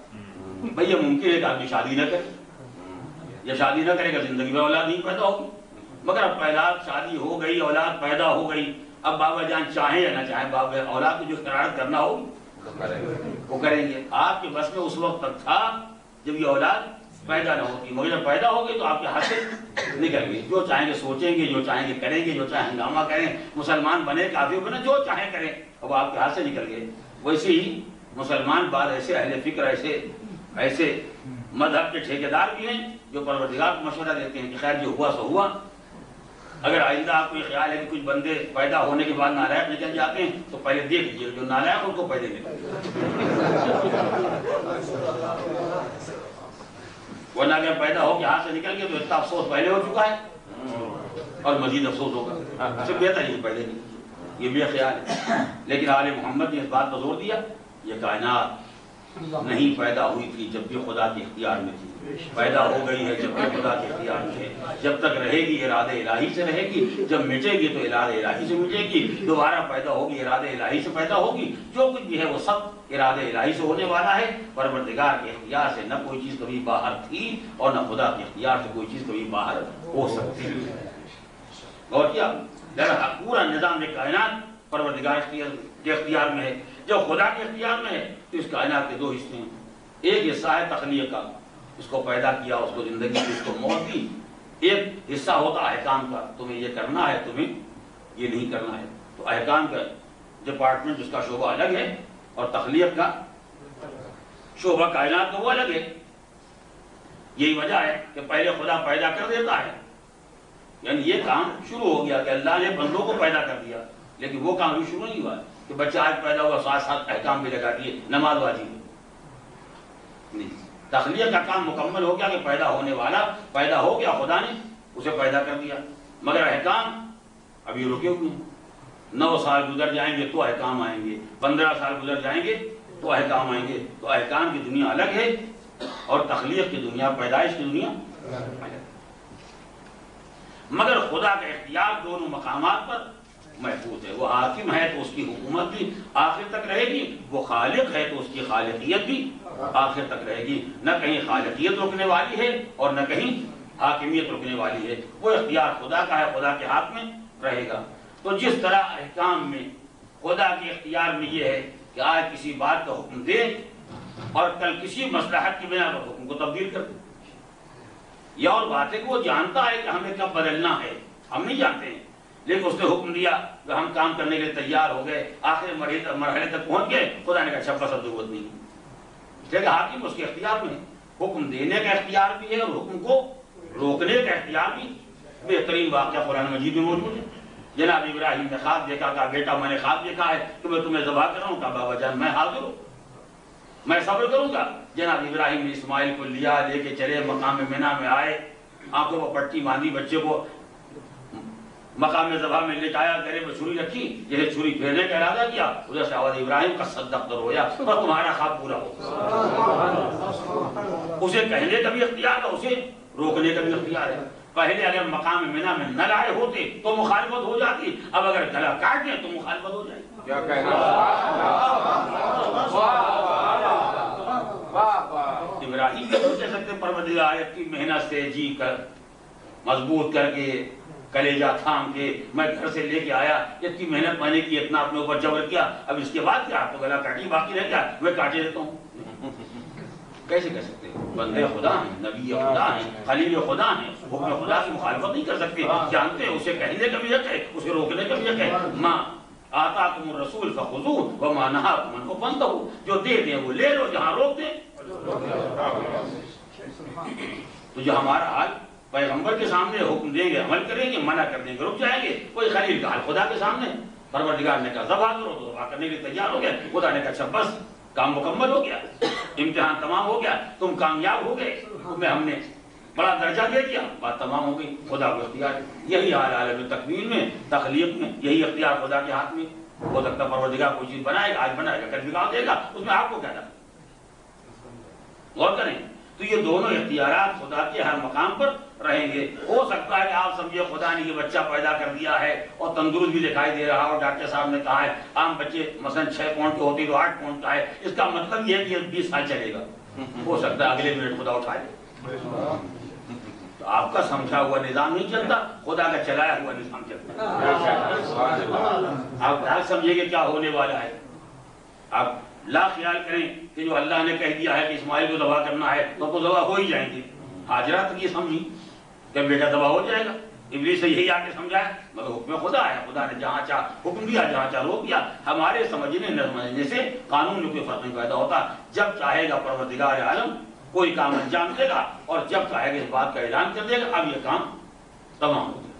بھئی یہ ممکن ہے کہ آدمی شادی نہ کرے، یا شادی نہ کرے گا زندگی میں اولاد نہیں پیدا ہوگی، مگر اب اولاد شادی ہو گئی، اولاد پیدا ہو گئی، اب بابا جان چاہیں یا نہ چاہیں بابا اولاد کو جو قرارت کرنا ہوگی وہ کریں گے۔ آپ کے بس میں اس وقت تک تھا جب یہ اولاد پیدا نہ ہوتی، مگر جب پیدا ہو گئی تو آپ کے ہاتھ سے نکل گئی۔ جو چاہیں گے سوچیں گے، جو چاہیں گے کریں گے، جو چاہیں ہنگامہ کریں، مسلمان بنے کافر بنے، جو چاہیں کریں، اب آپ کے ہاتھ سے نکل گئے۔ ویسے ہی مسلمان بعض ایسے اہل فکر، ایسے مذہب کے ٹھیکیدار بھی ہیں جو پروردگار کو مشورہ دیتے ہیں کہ خیر جو ہوا سو ہوا، اگر آئندہ آپ کو یہ خیال ہے کہ کچھ بندے پیدا ہونے کے بعد نالائق نکل جاتے ہیں تو پہلے دیکھ لیجیے جو نالائق ان کو پہلے نکل، ورنہ اگر پیدا ہو کے ہاتھ سے نکل گئے تو اتنا افسوس پہلے ہو چکا ہے اور مزید افسوس ہوگا، اس سے بہتر یہ پہلے نہیں۔ یہ بھی خیال ہے، لیکن آل محمد نے اس بات پر زور دیا یہ کائنات نہیں پیدا ہوئی تھی جب بھی خدا کے اختیار میں تھی، پیدا ہو گئی ہے جب بھی خدا کے اختیار میں ہے، جب تک رہے گی ارادہ الہی سے رہے گی، جب مٹے گی تو ارادہ الہی سے مٹے گی، دوبارہ پیدا ہوگی ارادہ الہی سے پیدا ہوگی، جو کچھ بھی ہے وہ سب ارادہ الہی سے ہونے والا ہے۔ پروردگار کے اختیار سے نہ کوئی چیز کبھی باہر تھی اور نہ خدا کے اختیار سے کوئی چیز کبھی باہر ہو سکتی ہے۔ اور کیا پورا نظام کائنات پروردگار کے اختیار میں ہے۔ جب خدا کے اختیار میں ہے تو اس کائنات کے دو حصے ہیں، ایک حصہ ہے تخلیق کا، اس کو پیدا کیا، اس کو زندگی دی، اس کو موت دی، ایک حصہ ہوتا احکام کا، تمہیں یہ کرنا ہے، تمہیں یہ نہیں کرنا ہے۔ تو احکام کا ڈپارٹمنٹ اس کا شعبہ الگ ہے اور تخلیق کا شعبہ کائنات کا وہ الگ ہے۔ یہی وجہ ہے کہ پہلے خدا پیدا کر دیتا ہے، یعنی یہ کام شروع ہو گیا کہ اللہ نے بندوں کو پیدا کر دیا، لیکن وہ کام بھی شروع نہیں ہوا کہ بچہ آج پیدا ہوا ساتھ ساتھ احکام بھی لگا دیے، نماز واجب نہیں۔ تخلیق کا کام مکمل ہو گیا کہ پیدا ہونے والا پیدا ہو گیا، خدا نے اسے پیدا کر دیا، مگر احکام ابھی رکے ہوئے ہیں۔ 9 سال گزر جائیں گے تو احکام آئیں گے، 15 سال گزر جائیں گے تو احکام آئیں گے۔ تو احکام کی دنیا الگ ہے اور تخلیق کی دنیا، پیدائش کی دنیا الگ ہے۔ مگر خدا کا اختیار دونوں مقامات پر محفوظ ہے۔ وہ حاکم ہے تو اس کی حکومت بھی آخر تک رہے گی، وہ خالق ہے تو اس کی خالقیت بھی آخر تک رہے گی۔ نہ کہیں خالقیت رکنے والی ہے اور نہ کہیں حاکمیت رکنے والی ہے، وہ اختیار خدا کا ہے، خدا کے ہاتھ میں رہے گا۔ تو جس طرح احکام میں خدا کے اختیار میں یہ ہے کہ آج کسی بات کا حکم دے اور کل کسی مصلحت کی بنا پر حکم کو تبدیل کر دے، یہ اور بات ہے کہ وہ جانتا ہے کہ ہمیں کب بدلنا ہے، ہم نہیں جانتے ہیں، لیکن اس نے حکم دیا کہ ہم کام کرنے کے لیے تیار ہو گئے، آخر مرحلے تک پہنچ گئے، خدا نے کہا اچھا بس اب ضرورت نہیں، اس لیے کہ حاکم اس کے اختیار میں ہے، حکم دینے کا اختیار بھی ہے اور حکم کو روکنے کا اختیار بھی۔ بہترین واقعہ قرآن مجید میں موجود ہے، جناب ابراہیم نے خواب دیکھا، کہا بیٹا میں نے خواب دیکھا ہے کہ میں تمہیں ذبح کر رہا ہوں، کہا بابا جان میں حاضر ہوں، میں صبر کروں گا۔ جناب ابراہیم نے اسماعیل کو لیا، لے کے چلے، مقام منی میں آئے، آنکھوں کو پٹی باندھی، بچے کو مقام ذبح میں لٹایا، گلے میں چھری رکھی، جیسے چھری پھیرنے کا ارادہ کیا، ادھر سے آواز ابراہیم کا صدقت رویا اور تمہارا خواب پورا ہو۔ اسے کہنے کا بھی اختیار ہے، اسے روکنے کا بھی اختیار ہے۔ پہلے اگر مقام منی میں نہ لائے ہوتے تو مخالفت ہو جاتی، اب اگر گلا کاٹ دیں تو مخالفت ہو جائے۔ کیا کہنا، ابراہیم کے سوچ سکتے پروردگار آیت کی محنت سے جی کر مضبوط کر کے کلیجہ تھام کے میں گھر سے لے کے آیا، اتنی محنت میں نے کی، اتنا اپنے اوپر جبر کیا، اب اس کے بعد کیا تو گلا کاٹی باقی رہ گیا، میں کاٹے دیتا ہوں۔ کیسے کہہ سکتے ہیں؟ بندے خدا ہیں، نبی خدا ہیں، خلیل خدا ہیں، حکم خدا کی مخالفت نہیں کر سکتے، جانتے ہیں اسے کہنے کا بھی حق ہے، اسے روکنے کا بھی حق ہے۔ ماں آتاکم الرسول فخذوہ وما نہاکم عنہ فانتہوا، جو دے دیں وہ لے لو، جہاں روک دیں۔ تو جو ہمارا حال پیغمبر کے سامنے حکم دیں گے عمل کریں گے، منع کر دیں گے رک جائیں گے، کوئی خلیل کا حال خدا کے سامنے، پروردگار نے کہا ذبح کرو تو ذبح کرنے کے لیے تیار ہو گئے، خدا نے کہا اچھا بس کام مکمل ہو گیا، امتحان تمام ہو گیا، تم کامیاب ہو گئے، تمہیں ہم نے بڑا درجہ دے دیا، بات تمام ہو گئی، خدا کو اختیار۔ یہی حال عالم تکوین میں، تخلیق میں، یہی اختیار خدا کے ہاتھ میں۔ ہو سکتا ہے پروردگار کوئی چیز بنائے گا، آج بنائے گا، کل بگاڑ دے گا، اس میں آپ کو کیا تھا؟ غور کریں تو یہ دونوں اختیارات خدا کے ہر مقام پر رہیں گے۔ ہو سکتا ہے کہ آپ سمجھے خدا نے یہ بچہ پیدا کر دیا ہے اور تندرست بھی دکھائی دے رہا، اور ڈاکٹر صاحب نے کہا ہے عام بچے مثلا 6 پاؤنڈ کے ہوتے تو 8 پاؤنڈ کا ہے، اس کا مطلب یہ ہے کہ 20 سال چلے گا، ہو سکتا ہے اگلے منٹ خدا اٹھا لے۔ آپ کا سمجھا ہوا نظام نہیں چلتا، خدا کا چلایا ہوا نظام چلتا ہے۔ آپ نہ سمجھیں گے کیا ہونے والا ہے، آپ لا خیال کریں کہ جو اللہ نے کہہ دیا ہے کہ اسماعیل کو ذبح کرنا ہے تو ذبح ہو ہی جائیں گے۔ ہاجرہ تک یہ سمجھی کہ بیٹا ذبح ہو جائے گا، ابلیس سے یہی آ کے سمجھایا، مگر حکم خدا ہے، خدا نے جہاں چاہ حکم دیا، جہاں چاہ روک دیا۔ ہمارے سمجھنے نہ سمجھنے سے قانون میں کوئی فرق نہیں پیدا ہوتا۔ جب چاہے گا پروردگار عالم کوئی کام انجام دے گا، اور جب چاہے گا اس بات کا اعلان کر دے گا اب یہ کام تمام ہو گیا۔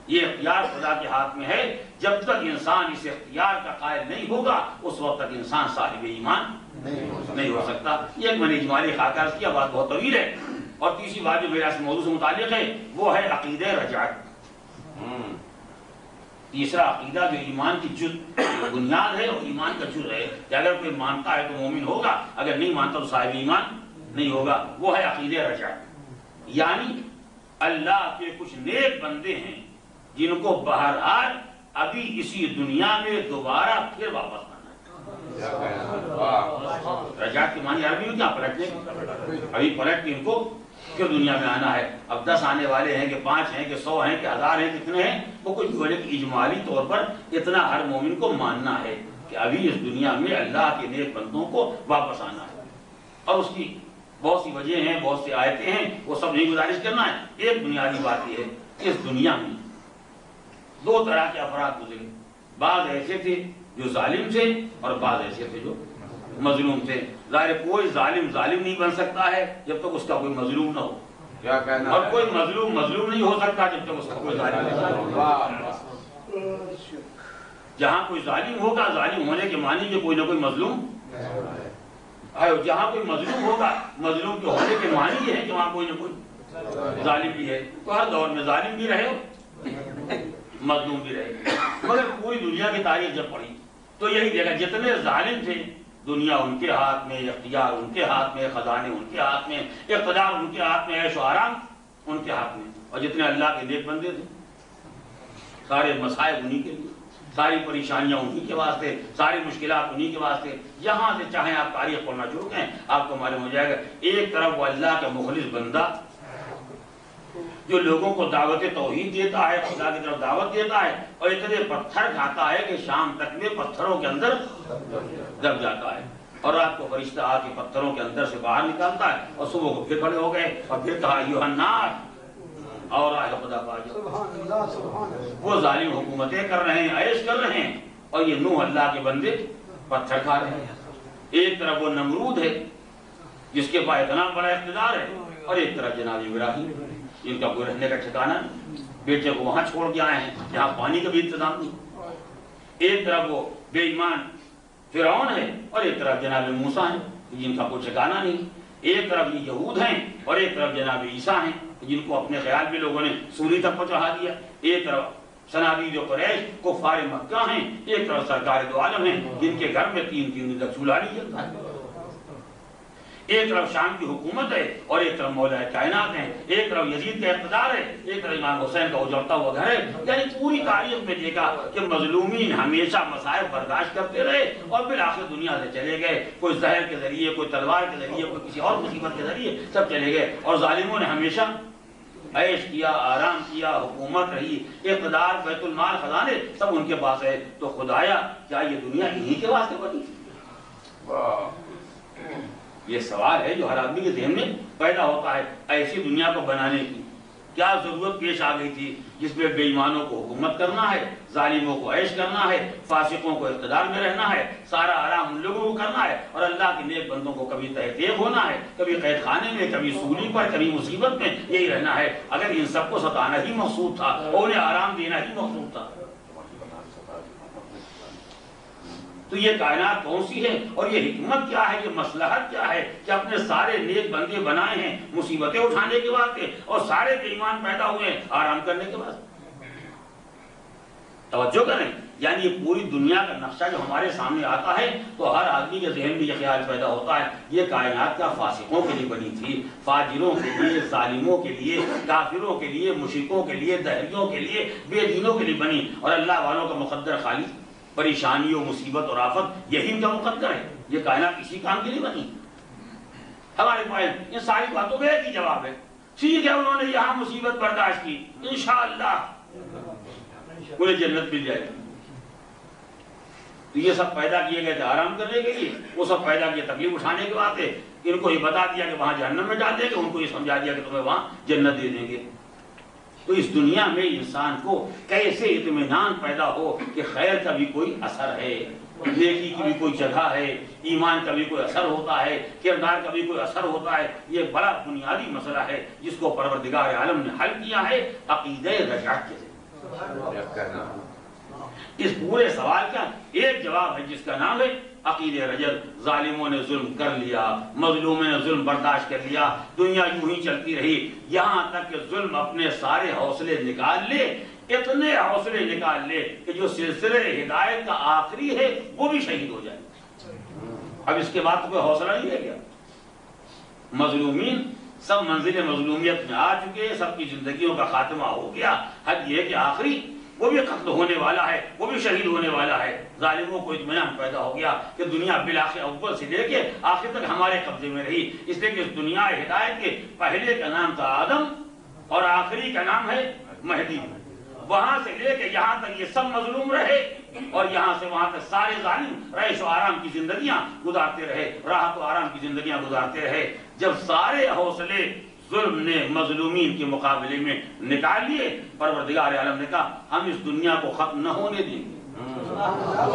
یہ اختیار خدا کے ہاتھ میں ہے، جب تک انسان اس اختیار کا قائل نہیں ہوگا اس وقت تک انسان صاحب ایمان نہیں ہو سکتا۔ یہ ایک میں نے اجمالی خاکہ عرض کیا، بات بہت طویل ہے۔ اور تیسری بات جو میرا اس موضوع سے متعلق ہے وہ ہے عقیدہ رجعت۔ تیسرا عقیدہ جو ایمان کی بنیاد ہے اور ایمان کا جز ہے کہ اگر کوئی مانتا ہے تو مومن ہوگا، اگر نہیں مانتا تو صاحب ایمان نہیں ہوگا، وہ ہے عقیدہ رجعت۔ یعنی اللہ کے کچھ نیک بندے ہیں جن کو بہرحال ابھی اسی دنیا میں دوبارہ پھر واپس آنا ہے۔ رجعت کے معنی عربی میں کیا پلٹنے، ابھی پلٹ کے ان کو پھر دنیا میں آنا ہے۔ اب 10 آنے والے ہیں کہ 5 ہیں کہ 100 ہیں کہ 1000 ہیں، کتنے ہیں وہ کچھ بولے کہ اجمالی طور پر اتنا ہر مومن کو ماننا ہے کہ ابھی اس دنیا میں اللہ کے نیک بندوں کو واپس آنا ہے۔ اور اس کی بہت سی وجہ ہیں، بہت سی آیتیں ہیں، وہ سب نہیں گزارش کرنا ہے۔ ایک بنیادی بات یہ ہے کہ اس دنیا میں 2 طرح کے افراد گزرے، بعض ایسے تھے جو ظالم تھے اور بعض ایسے تھے جو مظلوم تھے۔ ظاہر کوئی ظالم نہیں بن سکتا ہے جب تک اس کا کوئی مظلوم نہ ہو، کیا کہنا، اور کوئی مظلوم نہیں ہو سکتا جب تک اس کا کوئی ظالم نہیں ہو۔ جہاں کوئی ظالم ہوگا، ظالم ہونے کے معنی کہ کوئی نہ کوئی مظلوم، جہاں کوئی مظلوم ہوگا، مظلوم کے ہونے کے معنی یہ ہے کہ وہاں کوئی نہ کوئی ظالم بھی ہے۔ تو ہر دور میں ظالم بھی رہے مظلوم بھی رہے، مگر پوری دنیا کی تاریخ جب پڑھی تو یہی دیکھا جتنے ظالم تھے دنیا ان کے ہاتھ میں، اختیار ان کے ہاتھ میں، خزانے ان کے ہاتھ میں، اقتدار ان کے ہاتھ میں، عیش و آرام ان کے ہاتھ میں۔ اور جتنے اللہ کے نیک بندے تھے سارے مسائب انہی کے لیے، ساری پریشانیاں انہی کے واسطے، ساری مشکلات انہی کے واسطے۔ یہاں سے چاہیں آپ تاریخ پڑھنا شروع کریں آپ کو معلوم ہو جائے گا، ایک طرف وہ اللہ کا مخلص بندہ جو لوگوں کو دعوت توحید دیتا ہے، خدا کی طرف دعوت دیتا ہے، اور اتنے پتھر کھاتا ہے کہ شام تک میں پتھروں کے اندر دب جاتا ہے، اور رات کو فرشتہ آ کے پتھروں کے اندر سے باہر نکالتا ہے، اور صبح کو پھر کھڑے ہو گئے اور پھر کہا ایھا الناس، اور آئے خدا پا جاؤ۔ وہ ظالم حکومتیں کر رہے ہیں، عیش کر رہے ہیں، اور یہ نوح اللہ کے بندے پتھر کھا رہے ہیں۔ ایک طرف وہ نمرود ہے جس کے پاس اتنا بڑا اقتدار ہے، اور ایک طرف جناب ابراہیم جن کا کوئی رہنے کا ٹھکانہ نہیں، بیٹے کو وہاں چھوڑ کے آئے ہیں جہاں پانی کا بھی انتظام نہیں۔ ایک طرف وہ بے ایمان فرعون ہے، اور ایک طرف جناب موسیٰ ہیں جن کا کوئی ٹھکانہ نہیں۔ ایک طرف یہ یہود ہیں اور ایک طرف جناب عیسیٰ ہیں جن کو اپنے خیال میں لوگوں نے سولی تک کو چڑھا دیا۔ ایک طرف صنادید قریش کفار مکہ ہیں، ایک طرف سرکار دو عالم ہیں جن کے گھر میں 3 دن تک چولہا نہیں جلتا ہے۔ ایک طرف شام کی حکومت ہے اور ایک طرف مولا کائنات ہیں، ایک طرف یزید کا اقتدار ہے، ایک طرف امام حسین کا اجڑتا ہوا گھر ہے۔ یعنی پوری تاریخ میں دیکھا کہ مظلومین ہمیشہ مصائب برداشت کرتے رہے اور بالآخر دنیا سے چلے گئے، کوئی زہر کے ذریعے، کوئی تلوار کے ذریعے، کوئی کسی اور مصیبت کے ذریعے، سب چلے گئے، اور ظالموں نے ہمیشہ عیش کیا، آرام کیا، حکومت رہی، اقتدار، بیت المال، خزانے سب ان کے پاس ہے۔ تو خدایا کیا یہ دنیا انہی کے واسطے بنی؟ یہ سوال ہے جو ہر آدمی کے ذہن میں پیدا ہوتا ہے۔ ایسی دنیا کو بنانے کی کیا ضرورت پیش آ گئی تھی جس میں بے ایمانوں کو حکومت کرنا ہے، ظالموں کو عیش کرنا ہے، فاسقوں کو اقتدار میں رہنا ہے، سارا آرام ان لوگوں کو کرنا ہے، اور اللہ کے نیک بندوں کو کبھی تحقیق ہونا ہے، کبھی قید خانے میں، کبھی سولی پر، کبھی مصیبت میں، یہی رہنا ہے۔ اگر ان سب کو ستانا ہی مقصود تھا اور انہیں آرام دینا ہی مقصود تھا تو یہ کائنات کون سی ہے اور یہ حکمت کیا ہے، یہ مصلحت کیا ہے کہ اپنے سارے نیک بندے بنائے ہیں مصیبتیں اٹھانے کے واسطے اور سارے بے ایمان پیدا ہوئے ہیں آرام کرنے کے واسطے؟ توجہ کریں، یعنی یہ پوری دنیا کا نقشہ جو ہمارے سامنے آتا ہے تو ہر آدمی کے ذہن میں یہ خیال پیدا ہوتا ہے یہ کائنات کا فاسقوں کے لیے بنی تھی، فاجروں کے لیے، ظالموں کے لیے، کافروں کے لیے، مشرکوں کے لیے، دہریوں کے لیے، بے دینوں کے لیے بنی، اور اللہ والوں کا مقدر خالی پریشانی و مصیبت اور آفت یہی ان کا مقدر ہے۔ یہ کائنات کسی کام کے لیے بنی؟ ہمارے پاس ان ساری باتوں کا ایک ہی جواب ہے، ٹھیک ہے انہوں نے یہاں مصیبت برداشت کی، انشاءاللہ انہیں جنت مل جائے گی۔ تو یہ سب پیدا کیے گئے تھے آرام کرنے کے لیے، وہ سب پیدا کیے تکلیف اٹھانے کے واسطے۔ ان کو یہ بتا دیا کہ وہاں جہنم میں ڈال دیں گے، ان کو یہ سمجھا دیا کہ تمہیں وہاں جنت دے دیں گے۔ تو اس دنیا میں انسان کو کیسے اطمینان پیدا ہو کہ خیر کا بھی کوئی اثر ہے، نیکی کی بھی کوئی جگہ ہے، ایمان کا بھی کوئی اثر ہوتا ہے، کردار کا بھی کوئی اثر ہوتا ہے۔ یہ بڑا بنیادی مسئلہ ہے جس کو پروردگار عالم نے حل کیا ہے عقیدہ رجعت کے ذریعے۔ اس پورے سوال کا ایک جواب ہے جس کا نام ہے عقیدہ رجعت۔ ظالموں نے ظلم کر لیا، مظلوموں نے ظلم برداشت کر لیا، دنیا یوں ہی چلتی رہی یہاں تک کہ ظلم اپنے سارے حوصلے نکال لے، اتنے حوصلے نکال لے کہ جو سلسلے ہدایت کا آخری ہے وہ بھی شہید ہو جائے۔ اب اس کے بعد تو کوئی حوصلہ نہیں رہ گیا۔ مظلومین سب منزل مظلومیت میں آ چکے، سب کی زندگیوں کا خاتمہ ہو گیا۔ حد یہ کہ آخری وہ بھی قتل ہونے والا ہے، وہ بھی شہید ہونے والا ہے۔ ظالموں کو اطمینان پیدا ہو گیا کہ دنیا بالآخر اول سے لے کے آخر تک ہمارے قبضے میں رہی، اس لیے کہ اس دنیا ہدایت کے پہلے کا نام تھا آدم اور آخری کا نام ہے مہدی۔ وہاں سے لے کے یہاں تک یہ سب مظلوم رہے اور یہاں سے وہاں تک سارے ظالم رہش و آرام کی زندگیاں گزارتے رہے، راحت و آرام کی زندگیاں گزارتے رہے۔ جب سارے حوصلے ظلم نے مظلومین کے مقابلے میں نکال لیے، پروردگار عالم نے کہا ہم اس دنیا کو ختم نہ ہونے دیں گے۔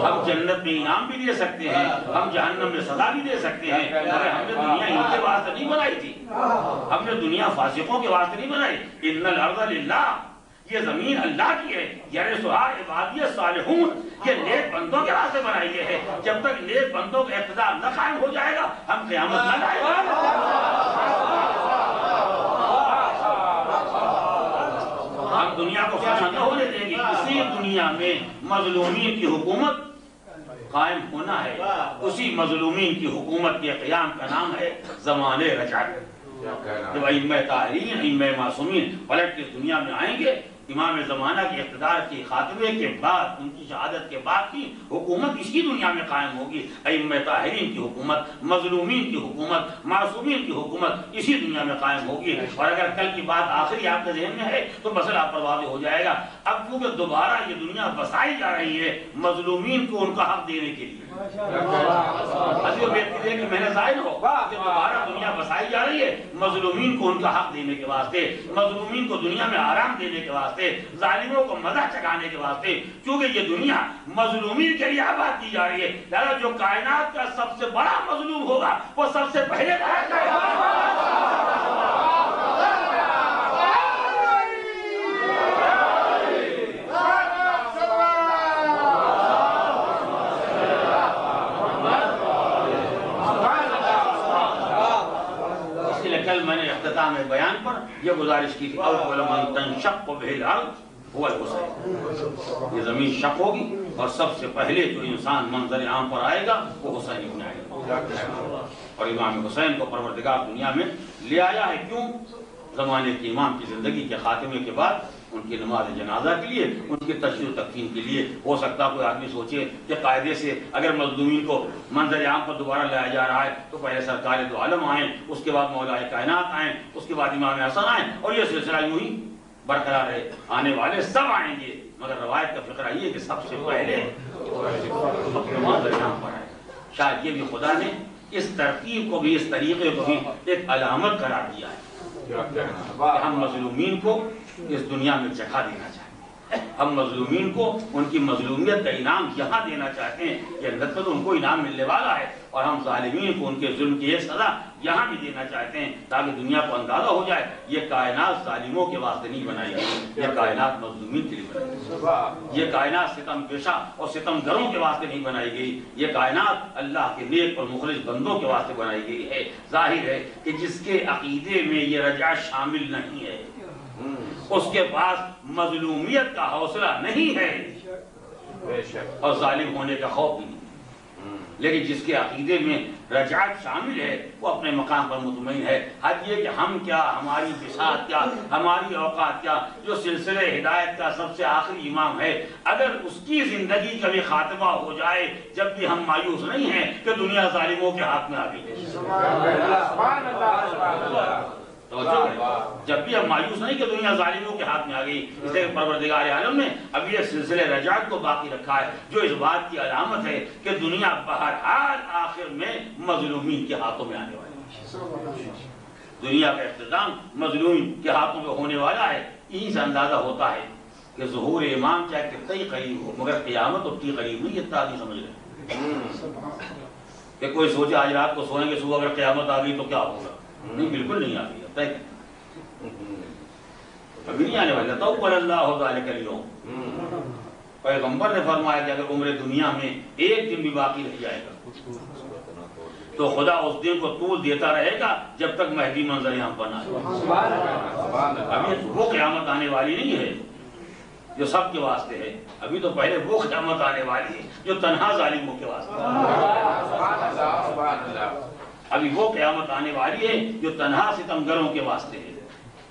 ہم جنت میں انعام بھی دے سکتے ہیں، ہم جہنم میں سزا بھی دے سکتے ہیں، مگر ہم نے دنیا ان کے واسطے نہیں بنائی تھی، ہم نے دنیا فاسقوں کے واسطے نہیں بنائی۔ ان الارض للہ، یہ زمین اللہ کی ہے، یرثھا عبادی الصالحون، یہ نیک بندوں کے واسطے بنائی گئی ہے۔ جب تک نیک بندوں کا اقتدار نہ قائم ہو جائے گا ہم قیامت نہ لائیں گے۔ ہم دنیا کو ختم نہ ہونے دیں گے۔ اسی دنیا میں مظلومین کی حکومت قائم ہونا ہے، اسی مظلومین کی حکومت کے قیام کا نام ہے زمان رجعت۔ جب ائمہ طاہرین، ائمہ معصومین پلٹ کے دنیا میں آئیں گے، امام زمانہ کے اقتدار کے خاتمے کے بعد، ان کی شہادت کے بعد کی حکومت اسی دنیا میں قائم ہوگی۔ ائمہ طاہرین کی حکومت، مظلومین کی حکومت، معصومین کی حکومت اسی دنیا میں قائم ہوگی۔ اور اگر کل کی بات آخری آپ کے ذہن میں ہے تو مسئلہ آپ پر واضح ہو جائے گا۔ اب کیونکہ دوبارہ یہ دنیا بسائی جا رہی ہے مظلومین کو ان کا حق دینے کے لیے، کہ محنت ظاہر ہو کہ دوبارہ دنیا بسائی جا رہی ہے مظلومین کو ان کا حق دینے کے واسطے، مظلومین کو دنیا میں آرام دینے کے واسطے، ظالموں کو مزہ چکانے کے واسطے، کیونکہ یہ دنیا مظلومین کے لیے آباد کی جا رہی ہے۔ لہذا جو کائنات کا سب سے بڑا مظلوم ہوگا وہ سب سے پہلے میں نے اختتام بیان پر یہ گزارش کی تھی اول من تنشق بہ الارض هو الحسین، یہ زمین شق ہوگی اور سب سے پہلے جو انسان منظر عام پر آئے گا وہ حسین ابن علی، اور امام حسین کو پروردگار دنیا میں لے آیا ہے۔ کیوں؟ زمانے کے امام کی زندگی کے خاتمے کے بعد ان کی نماز جنازہ کے لیے، ان کی تشریح و تکفین کے لیے۔ ہو سکتا کوئی آدمی سوچے کہ قاعدے سے اگر مظلومین کو منظر عام پر دوبارہ لایا جا رہا ہے تو پہلے سرکار دو عالم آئیں، اس کے بعد مولا کائنات آئیں، اس کے بعد امام حسن آئیں، اور یہ سلسلہ یوں ہی برقرار رہے، آنے والے سب آئیں گے۔ مگر روایت کا فقرہ یہ کہ سب سے پہلے منظر عام پر آئے۔ شاید یہ بھی خدا نے اس ترتیب کو بھی، اس طریقے کو بھی ایک علامت قرار دیا ہے کہ ہم مظلومین کو اس دنیا میں جگہ دینا چاہتے ہیں، ہم مظلومین کو ان کی مظلومیت کا انعام یہاں دینا چاہتے ہیں، جنت میں تو ان کو انعام ملنے والا ہے، اور ہم ظالمین کو ان کے ظلم کی ایک سزا یہاں بھی دینا چاہتے ہیں تاکہ دنیا کو اندازہ ہو جائے یہ کائنات ظالموں کے واسطے نہیں بنائی گئی، یہ کائنات مظلومین کے لیے بنائی گئی، یہ کائنات ستم پیشہ اور ستم گروں کے واسطے نہیں بنائی گئی، یہ کائنات اللہ کے نیک اور مخلص بندوں کے واسطے بنائی گئی ہے۔ ظاہر ہے کہ جس کے عقیدے میں یہ رجعت شامل نہیں ہے، اس کے پاس مظلومیت کا حوصلہ نہیں ہے اور ظالم ہونے کا خوف بھی نہیں، لیکن جس کے عقیدے میں رجعت شامل ہے وہ اپنے مقام پر مطمئن ہے۔ حد یہ کہ ہم کیا، ہماری بساط کیا، ہماری اوقات کیا، جو سلسلے ہدایت کا سب سے آخری امام ہے، اگر اس کی زندگی کا بھی خاتمہ ہو جائے جب بھی ہم مایوس نہیں ہیں کہ دنیا ظالموں کے ہاتھ میں آ گئی ہے۔ توجہ کریں، جب بھی ہم مایوس نہیں کہ دنیا ظالموں کے ہاتھ میں آ گئی، اس لیے پروردگار عالم نے اب یہ سلسلے رجعت کو باقی رکھا ہے، جو اس بات کی علامت ہے کہ دنیا بہرحال آخر میں مظلومین کے ہاتھوں میں آنے والی ہے۔ دنیا کا اختتام مظلوم کے ہاتھوں میں ہونے والا ہے۔ یہیں سے اندازہ ہوتا ہے کہ ظہور امام چاہے کتنا ہی قریب ہو مگر قیامت اتنی قریب نہیں، اتنا نہیں سمجھ رہے کہ کوئی سوچے آج رات کو سوئیں گے، صبح اگر قیامت آ گئی تو کیا ہوگا؟ نہیں، بالکل نہیں آ گئی، اب تک ابھی نہیں آنے والا۔ توکل اللہ ذالک اليوم، پیغمبر نے فرمایا کہ اگر عمر دنیا میں ایک دن بھی باقی رہ جائے گا تو خدا اس دن کو طول دیتا رہے گا جب تک مہدی منظر یہاں پر نہ آئے۔ ابھی وہ قیامت آنے والی نہیں ہے جو سب کے واسطے ہے، ابھی تو پہلے وہ قیامت آنے والی ہے جو تنہا ظالموں کے واسطے ہے۔ ابھی وہ قیامت آنے والی ہے جو تنہا ستمگروں کے واسطے ہے۔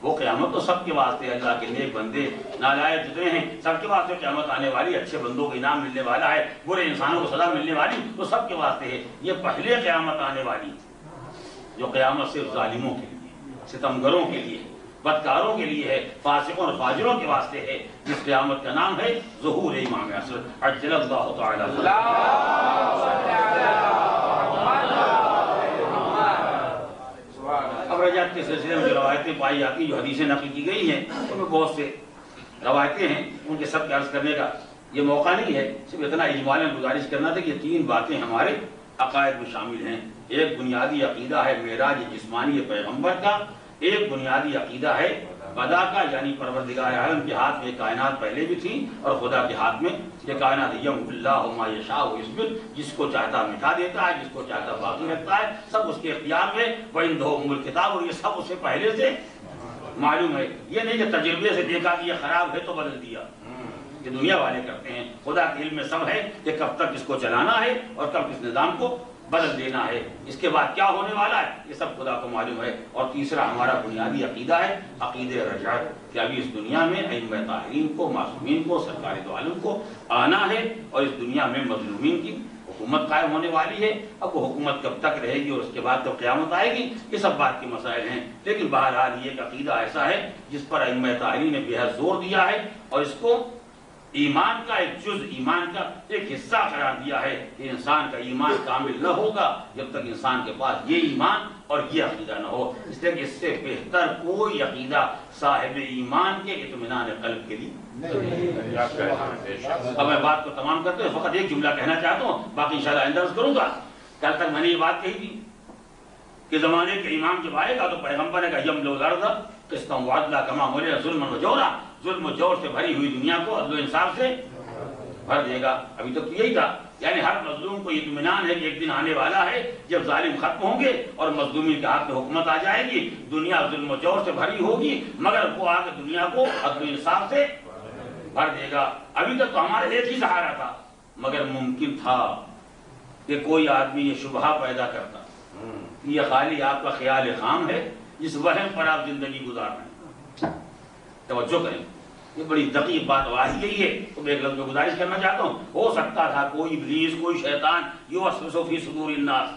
وہ قیامت تو سب کے واسطے ہے، اللہ کے نیک بندے نالائق جتنے ہیں سب کے واسطے قیامت آنے والی ہے، اچھے بندوں کو انعام ملنے والا ہے، برے انسانوں کو سزا ملنے والی، وہ سب کے واسطے ہے۔ یہ پہلے قیامت آنے والی جو قیامت صرف ظالموں کے لیے، ستمگروں کے لیے، بدکاروں کے لیے ہے، فاسقوں اور فاجروں کے واسطے ہے، جس قیامت کا نام ہے ظہور امام عصر عجل اللہ تعالی۔ اب رجعت کے سلسلے میں جو روایتیں پائی جاتی ہیں، جو حدیثیں نقل کی گئی ہیں، ان میں بہت سے روایتیں ہیں، ان کے سب عرض کرنے کا یہ موقع نہیں ہے، صرف اتنا اجمالاً گزارش کرنا تھا کہ یہ تین باتیں ہمارے عقائد میں شامل ہیں۔ ایک بنیادی عقیدہ ہے معراج جسمانی پیغمبر کا، ایک بنیادی عقیدہ ہے قضا کا، یعنی پروردگار عالم کے ہاتھ میں کائنات پہلے بھی تھی اور خدا کے ہاتھ میں یہ کائنات یمحو اللہ ما یشاء ویثبت، جس کو چاہتا مٹا دیتا ہے، جس کو چاہتا باقی رکھتا ہے، سب اس کے اختیار میں، وعنده ام الکتاب، اور یہ سب اسے پہلے سے معلوم ہے۔ یہ نہیں کہ تجربے سے دیکھا کہ یہ خراب ہے تو بدل دیا، یہ دنیا والے کرتے ہیں۔ خدا کے علم میں سب ہے کہ کب تک اس کو چلانا ہے اور کب اس نظام کو بدل دینا ہے، اس کے بعد کیا ہونے والا ہے، یہ سب خدا کو معلوم ہے۔ اور تیسرا ہمارا بنیادی عقیدہ ہے عقیدہ رجعت، کہ ابھی اس دنیا میں ائمہ طاہرین کو، معصومین کو، سرکار دو عالم کو آنا ہے اور اس دنیا میں مظلومین کی حکومت قائم ہونے والی ہے۔ اب وہ حکومت کب تک رہے گی اور اس کے بعد کب قیامت آئے گی، یہ سب بات کے مسائل ہیں، لیکن بہرحال یہ ایک عقیدہ ایسا ہے جس پر ائمہ طاہرین نے بے حد زور دیا ہے اور اس کو ایمان کا ایک جز، ایمان کا ایک حصہ قرار دیا ہے کہ انسان کا ایمان کامل نہ ہوگا جب تک انسان کے پاس یہ ایمان اور یہ عقیدہ نہ ہو۔ اس لیے کہ اس سے بہتر کوئی عقیدہ صاحب ایمان کے اطمینان قلب کے لیے۔ اب میں بات کو تمام کرتے ہوئے فقط ایک جملہ کہنا چاہتا ہوں، باقی انشاءاللہ آئندہ عرض کروں گا۔ کل تک میں نے یہ بات کہی تھی کہ زمانے کے امام جب آئے گا تو پیغمبر نے کہا یملؤ الارض قسطا وعدلا کما ملئ ظلما وجورا، ظلم و جور سے بھری ہوئی دنیا کو عدل و انصاف سے بھر دے گا۔ ابھی تک یہی تھا، یعنی ہر مظلوم کو اطمینان ہے کہ ایک دن آنے والا ہے جب ظالم ختم ہوں گے اور مظلومی کے ہاتھ میں حکومت آ جائے گی، دنیا ظلم و جور سے بھری ہوگی مگر وہ آ کے دنیا کو عدل و انصاف سے بھر دے گا۔ ابھی تک تو ہمارا ایک ہی سہارا تھا، مگر ممکن تھا کہ کوئی آدمی یہ شبہہ پیدا کرتا، یہ خالی آپ کا خیال خام ہے جس وہم پر آپ زندگی گزار رہے ہیں۔ توجہ کریں، یہ بڑی دقیق بات واضح یہی ہے۔ تو میں ایک لفظ میں گزارش کرنا چاہتا ہوں، ہو سکتا تھا کوئی ابلیس، کوئی شیطان یوسوس فی صدور الناس،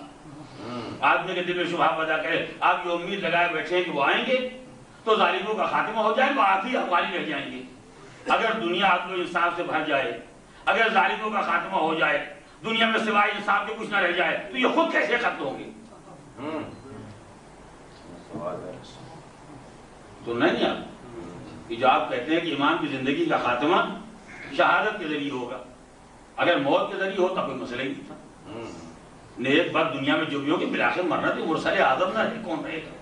آدمی کے دل میں شبہہ پیدا کرے، آپ یہ امید لگائے بیٹھے ہیں کہ وہ آئیں گے تو ظالموں کا خاتمہ ہو جائے گا، آپ ہی حوالی رہ جائیں گے۔ اگر دنیا عدل و انصاف سے بھر جائے، اگر ظالموں کا خاتمہ ہو جائے، دنیا میں سوائے انصاف کے کچھ نہ رہ جائے، تو یہ خود کیسے ختم ہوں گے؟ تو نہیں آپ کہ جو آپ کہتے ہیں کہ امام کی زندگی کا خاتمہ شہادت کے ذریعے ہوگا، اگر موت کے ذریعے ہوتا کوئی مسئلہ ہی نہیں تھا۔ نیک بد دنیا میں جو بھی ہوگی بالآخر مرنا تو مرسل اعظم نہ رہے، کون رہے گا؟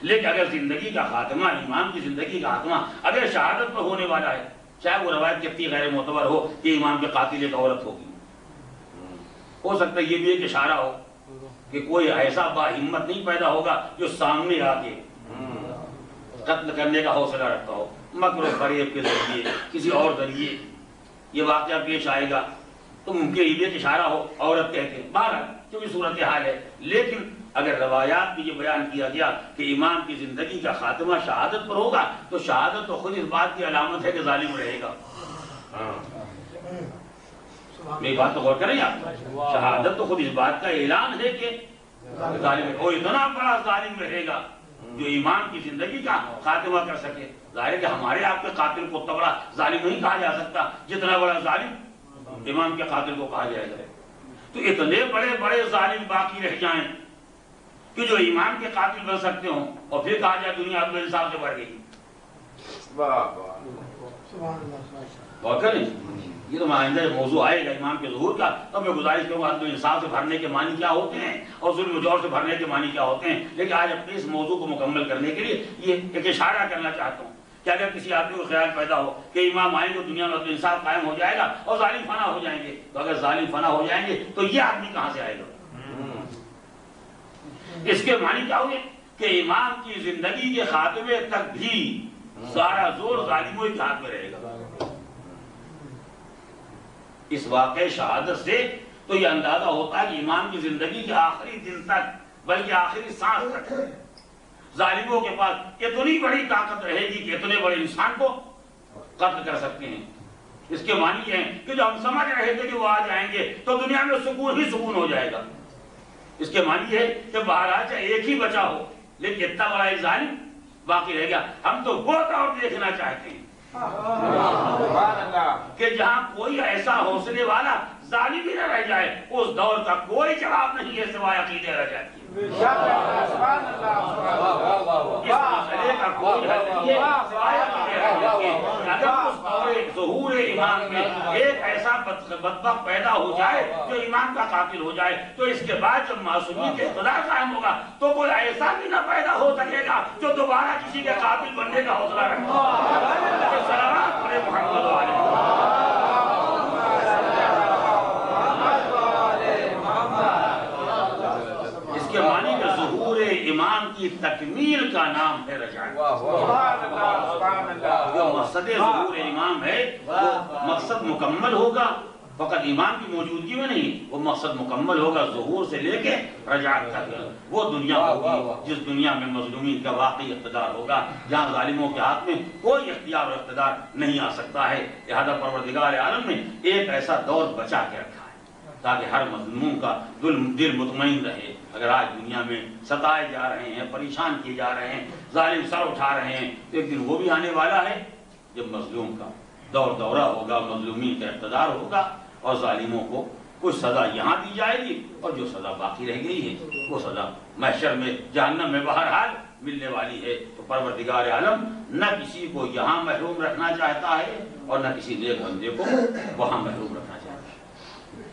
لیکن اگر زندگی کا خاتمہ، امام کی زندگی کا خاتمہ اگر شہادت پر ہونے والا ہے، چاہے وہ روایت کتنی غیر معتبر ہو کہ امام کے قاتل ایک عورت ہوگی، ہو سکتا ہے یہ بھی ایک اشارہ ہو کہ کوئی ایسا با ہمت نہیں پیدا ہوگا جو سامنے آ کے قتل کرنے کا حوصلہ رکھتا ہو، مکر و فریب کے ذریعے، کسی اور ذریعے یہ واقعہ پیش آئے گا تو ممکن یہ بھی ایک اشارہ ہو، عورت کہتے ہیں، بہرحال کیونکہ صورتحال ہے۔ لیکن اگر روایات میں یہ بیان کیا گیا کہ امام کی زندگی کا خاتمہ شہادت پر ہوگا تو شہادت تو خود اس بات کی علامت ہے کہ ظالم رہے گا۔ میری بات تو غور کریں آپ، شہادت تو خود اس بات کا اعلان ہے کہ ظالم ہے، وہ اتنا بڑا ظالم رہے گا جو ایمان کی زندگی کا خاتمہ کر سکے. ظاہر ہے کہ ہمارے آپ کے قاتل کو اتنا بڑا ظالم نہیں کہا جا سکتا جتنا بڑا ظالم امام کے قاتل کو کہا جائے گا. تو اتنے بڑے بڑے ظالم باقی رہ جائیں کہ جو ایمان کے قاتل بن سکتے ہوں اور پھر کہا جائے دنیا عدل و انصاف سے بڑھ گئی. یہ تو آئندہ موضوع آئے گا امام کے ظہور کا, تو میں گزارش کروں گا عدل و انصاف سے بھرنے کے معنی کیا ہوتے ہیں اور ظلم و جور سے بھرنے کے معنی کیا ہوتے ہیں. لیکن آج اپنے اس موضوع کو مکمل کرنے کے لیے یہ ایک اشارہ کرنا چاہتا ہوں کہ اگر کسی آدمی کو خیال پیدا ہو کہ امام آئیں گے دنیا میں عدل و انصاف قائم ہو جائے گا اور ظالم فنا ہو جائیں گے, تو اگر ظالم فنا ہو جائیں گے تو یہ آدمی کہاں سے آئے گا؟ اس کے معنی کیا ہوئے کہ امام کی زندگی کے خاتمے تک بھی سارا زور ظالموں کے ہاتھ میں رہے گا. اس واقع شہادت سے تو یہ اندازہ ہوتا ہے کہ امام کی زندگی کے آخری دن تک بلکہ آخری سانس تک ظالموں کے پاس اتنی بڑی طاقت رہے گی کہ اتنے بڑے انسان کو قتل کر سکتے ہیں. اس کے معنی یہ ہے کہ جو ہم سمجھ رہے تھے کہ وہ آ جائیں گے تو دنیا میں سکون ہی سکون ہو جائے گا. اس کے معنی یہ ہے کہ بہرحال چاہے ایک ہی بچا ہو لیکن اتنا بڑا ایک ظالم باقی رہ گیا. ہم تو وہ دور دیکھنا چاہتے ہیں کہ جہاں کوئی ایسا حوصلے والا ظالم ہی نہ رہ جائے. اس دور کا کوئی جواب نہیں ہے سوائے عقیدے رہ جاتی ہے. اس مسئلے کا کوئی حل نہیں ہے سوائے عقیدے رہ جاتی ہے. اگر اس دور ظہور ایمان میں ایک ایسا بدبخت پیدا ہو جائے جو ایمان کا قاتل ہو جائے تو اس کے بعد جب معصومیت کے اقتدار قائم ہوگا تو کوئی ایسا بھی نہ پیدا ہو سکے گا جو دوبارہ کسی کے قاتل بننے کا حوصلہ رکھے. سلامات پڑھے محمد والے. اس کے معنی کہ ظہور امام کی تکمیل کا نام ہے رجعت. جو مقصد ظہور امام ہے وہ مقصد مکمل ہوگا فقط امام کی موجودگی میں نہیں, وہ مقصد مکمل ہوگا ظہور سے لے کے رجعت تک. وہ دنیا ہوگی جس دنیا میں مظلومین کا واقعی اقتدار ہوگا, جہاں ظالموں کے ہاتھ میں کوئی اختیار و اقتدار نہیں آ سکتا ہے. لہذا پروردگار عالم نے ایک ایسا دور بچا کے رکھا ہے تاکہ ہر مظلوم کا دل مطمئن رہے. اگر آج دنیا میں ستائے جا رہے ہیں, پریشان کیے جا رہے ہیں, ظالم سر اٹھا رہے ہیں, ایک دن وہ بھی آنے والا ہے جب مظلوم کا دورہ ہوگا, مظلومین کا اقتدار ہوگا اور ظالموں کو کچھ سزا یہاں دی جائے گی اور جو سزا باقی رہ گئی ہے وہ سزا محشر میں جہنم میں بہرحال ملنے والی ہے. تو پروردگار عالم نہ کسی کو یہاں محروم رکھنا چاہتا ہے اور نہ کسی نیک بندے کو وہاں محروم رکھنا چاہتا ہے.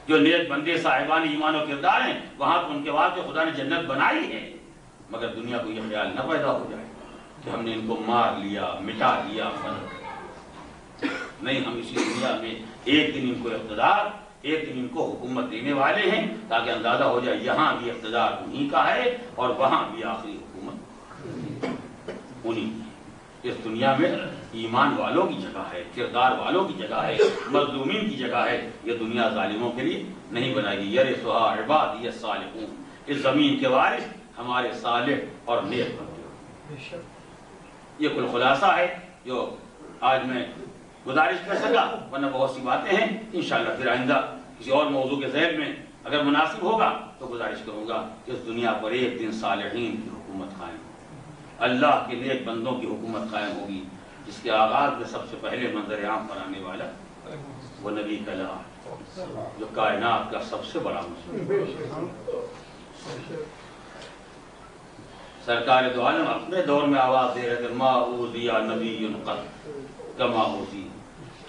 جو نیک بندے صاحبان ایمان و کردار ہیں وہاں تو ان کے واسطے خدا نے جنت بنائی ہے, مگر دنیا کو یہ خیال نہ پیدا ہو جائے کہ ہم نے ان کو مار لیا, مٹا لیا. نہیں, ہم اسی دنیا میں ایک دن ان کو اقتدار, ایک دن ان کو حکومت دینے والے ہیں تاکہ اندازہ ہو جائے یہاں بھی اقتدار انہی کا ہے اور وہاں بھی آخری حکومت انہی کی. اس دنیا میں ایمان والوں کی جگہ ہے, کردار والوں کی جگہ ہے, مظلومین کی جگہ ہے. یہ دنیا ظالموں کے لیے نہیں بنائی گئی. یرثھا عبادی الصالحون, اس زمین کے وارث ہمارے صالح اور نیک بندے. یہ کل خلاصہ ہے جو آج میں گزارش کر سکا, ورنہ بہت سی باتیں ہیں. انشاءاللہ پھر آئندہ کسی اور موضوع کے ذیل میں اگر مناسب ہوگا تو گزارش کروں گا کہ اس دنیا پر ایک دن صالحین کی حکومت قائم ہوگی, اللہ کے نیک بندوں کی حکومت قائم ہوگی, جس کے آغاز میں سب سے پہلے منظر عام پر آنے والا وہ نبی کلام جو کائنات کا سب سے بڑا مسلم. سرکار دو عالم اپنے دور میں آواز دے رہے تھے ما اوذی نبی قط کما اوذی,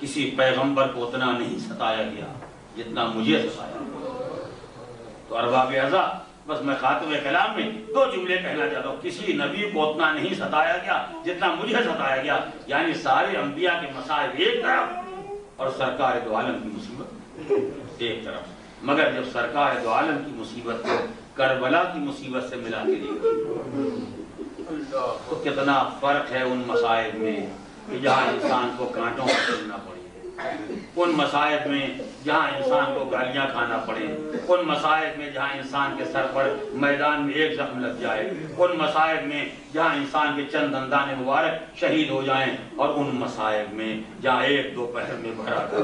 کسی پیغمبر کو اتنا نہیں ستایا گیا جتنا مجھے ستایا. تو ارباب اعضاء, بس میں خاتم کلام میں دو جملے کہنا چاہتا ہوں. کسی نبی کو اتنا نہیں ستایا گیا جتنا مجھے ستایا گیا, یعنی سارے انبیاء کے مصائب ایک طرف اور سرکار دو عالم کی مصیبت ایک طرف. مگر جب سرکار دو عالم کی مصیبت کو کربلا کی مصیبت سے ملا کے دیکھی تو کتنا فرق ہے ان مصائب میں کہ جہاں انسان کو کانٹوں پر چلنا پڑے, ان مصائب میں جہاں انسان کو گالیاں کھانا پڑے, ان مصائب میں جہاں انسان کے سر پر میدان میں ایک زخم لگ جائے, ان مصائب میں جہاں انسان کے چند دندان مبارک شہید ہو جائیں, اور ان مصائب میں جہاں ایک دو پہر میں بھرا کر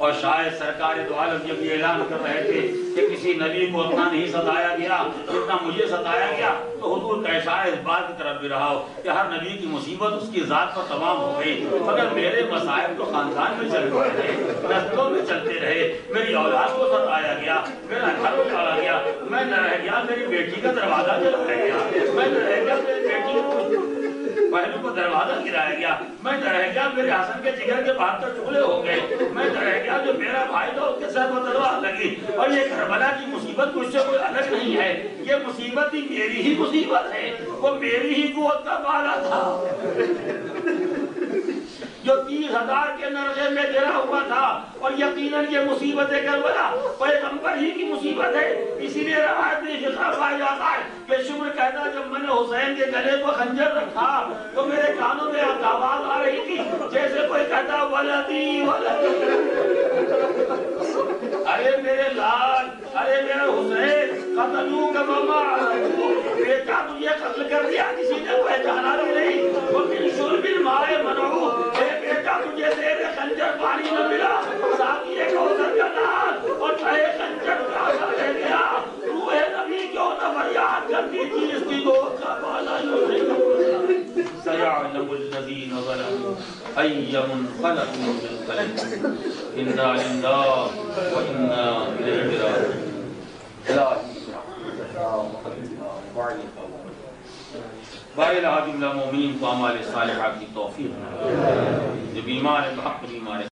اور شاید سرکار دو عالم جب یہ اعلان کر رہے تھے کہ کسی نبی کو اتنا نہیں ستایا گیا جتنا مجھے ستایا گیا، تو حضور کا اشارہ اس بات کی طرف بھی رہا ہو کہ ہر نبی کی مصیبت اس کی ذات پر تمام ہو گئی، مگر میرے مصائب تو خاندان میں چلتے رہے، نسلوں میں چلتے رہے، میری اولاد کو ستایا گیا، میرا گھر اجاڑا گیا، میں نہ رہ گیا میری بیٹی کا دروازہ جلایا گیا، میں نہ رہ گیا میری بیٹی کو پہلو کو دروازہ گرایا گیا، میں نہ رہ گیا میرے حسن کے جگر کے باہر تک ٹکڑے ہو گئے، میں نہ رہ گیا جو میرا بھائی تھا اس کے سر پر تلوار لگی، اور یہ کربلا کی مصیبت مجھ سے کوئی الگ نہیں ہے، یہ مصیبت ہی میری ہی مصیبت ہے، وہ میری ہی قوت کا بالا تھا جو 30,000 کے نرغے میں گرا ہوا تھا، اور یقیناً یہ مصیبت کربلا پیغمبر ہی کی مصیبت ہے۔ اسی لیے روایت میں فقہ پایا جاتا ہے کہ شمر کہتا جب میں نے حسین کے گلے کو خنجر رکھا تو میرے کانوں میں آواز آ رہی تھی جیسے کوئی کہتا ولدی ولدی، ارے میرے لال، ارے میرے حسین، قتلوک وما عرفوک، بیٹا تجھے قتل کر دیا کسی نے پہچانا بھی نہیں، وَمِن شُرْبِ الْمَاءِ مَنْعُوكَ، اے بیٹا تجھے زیر خنجر پانی نہ ملا، ساقی کوثر کا نال اور تہے خنجر کا اثر لے گیا، روح نبی کیوں نہ فریاد کرتی تھی اس کی گود کا بالا سَيَعْلَمُ الَّذِينَ ظَلَمُوا أَيَّ مُنْقَلَبٍ يَنقَلِبُونَ إِنَّا لِلَّهِ وَإِنَّا إِلَيْهِ راجعون۔ بارے لہٰذا جملہ مومنین کو اعمال صالحات کی توفیق جو بیمار ہے بحق بیمار ہے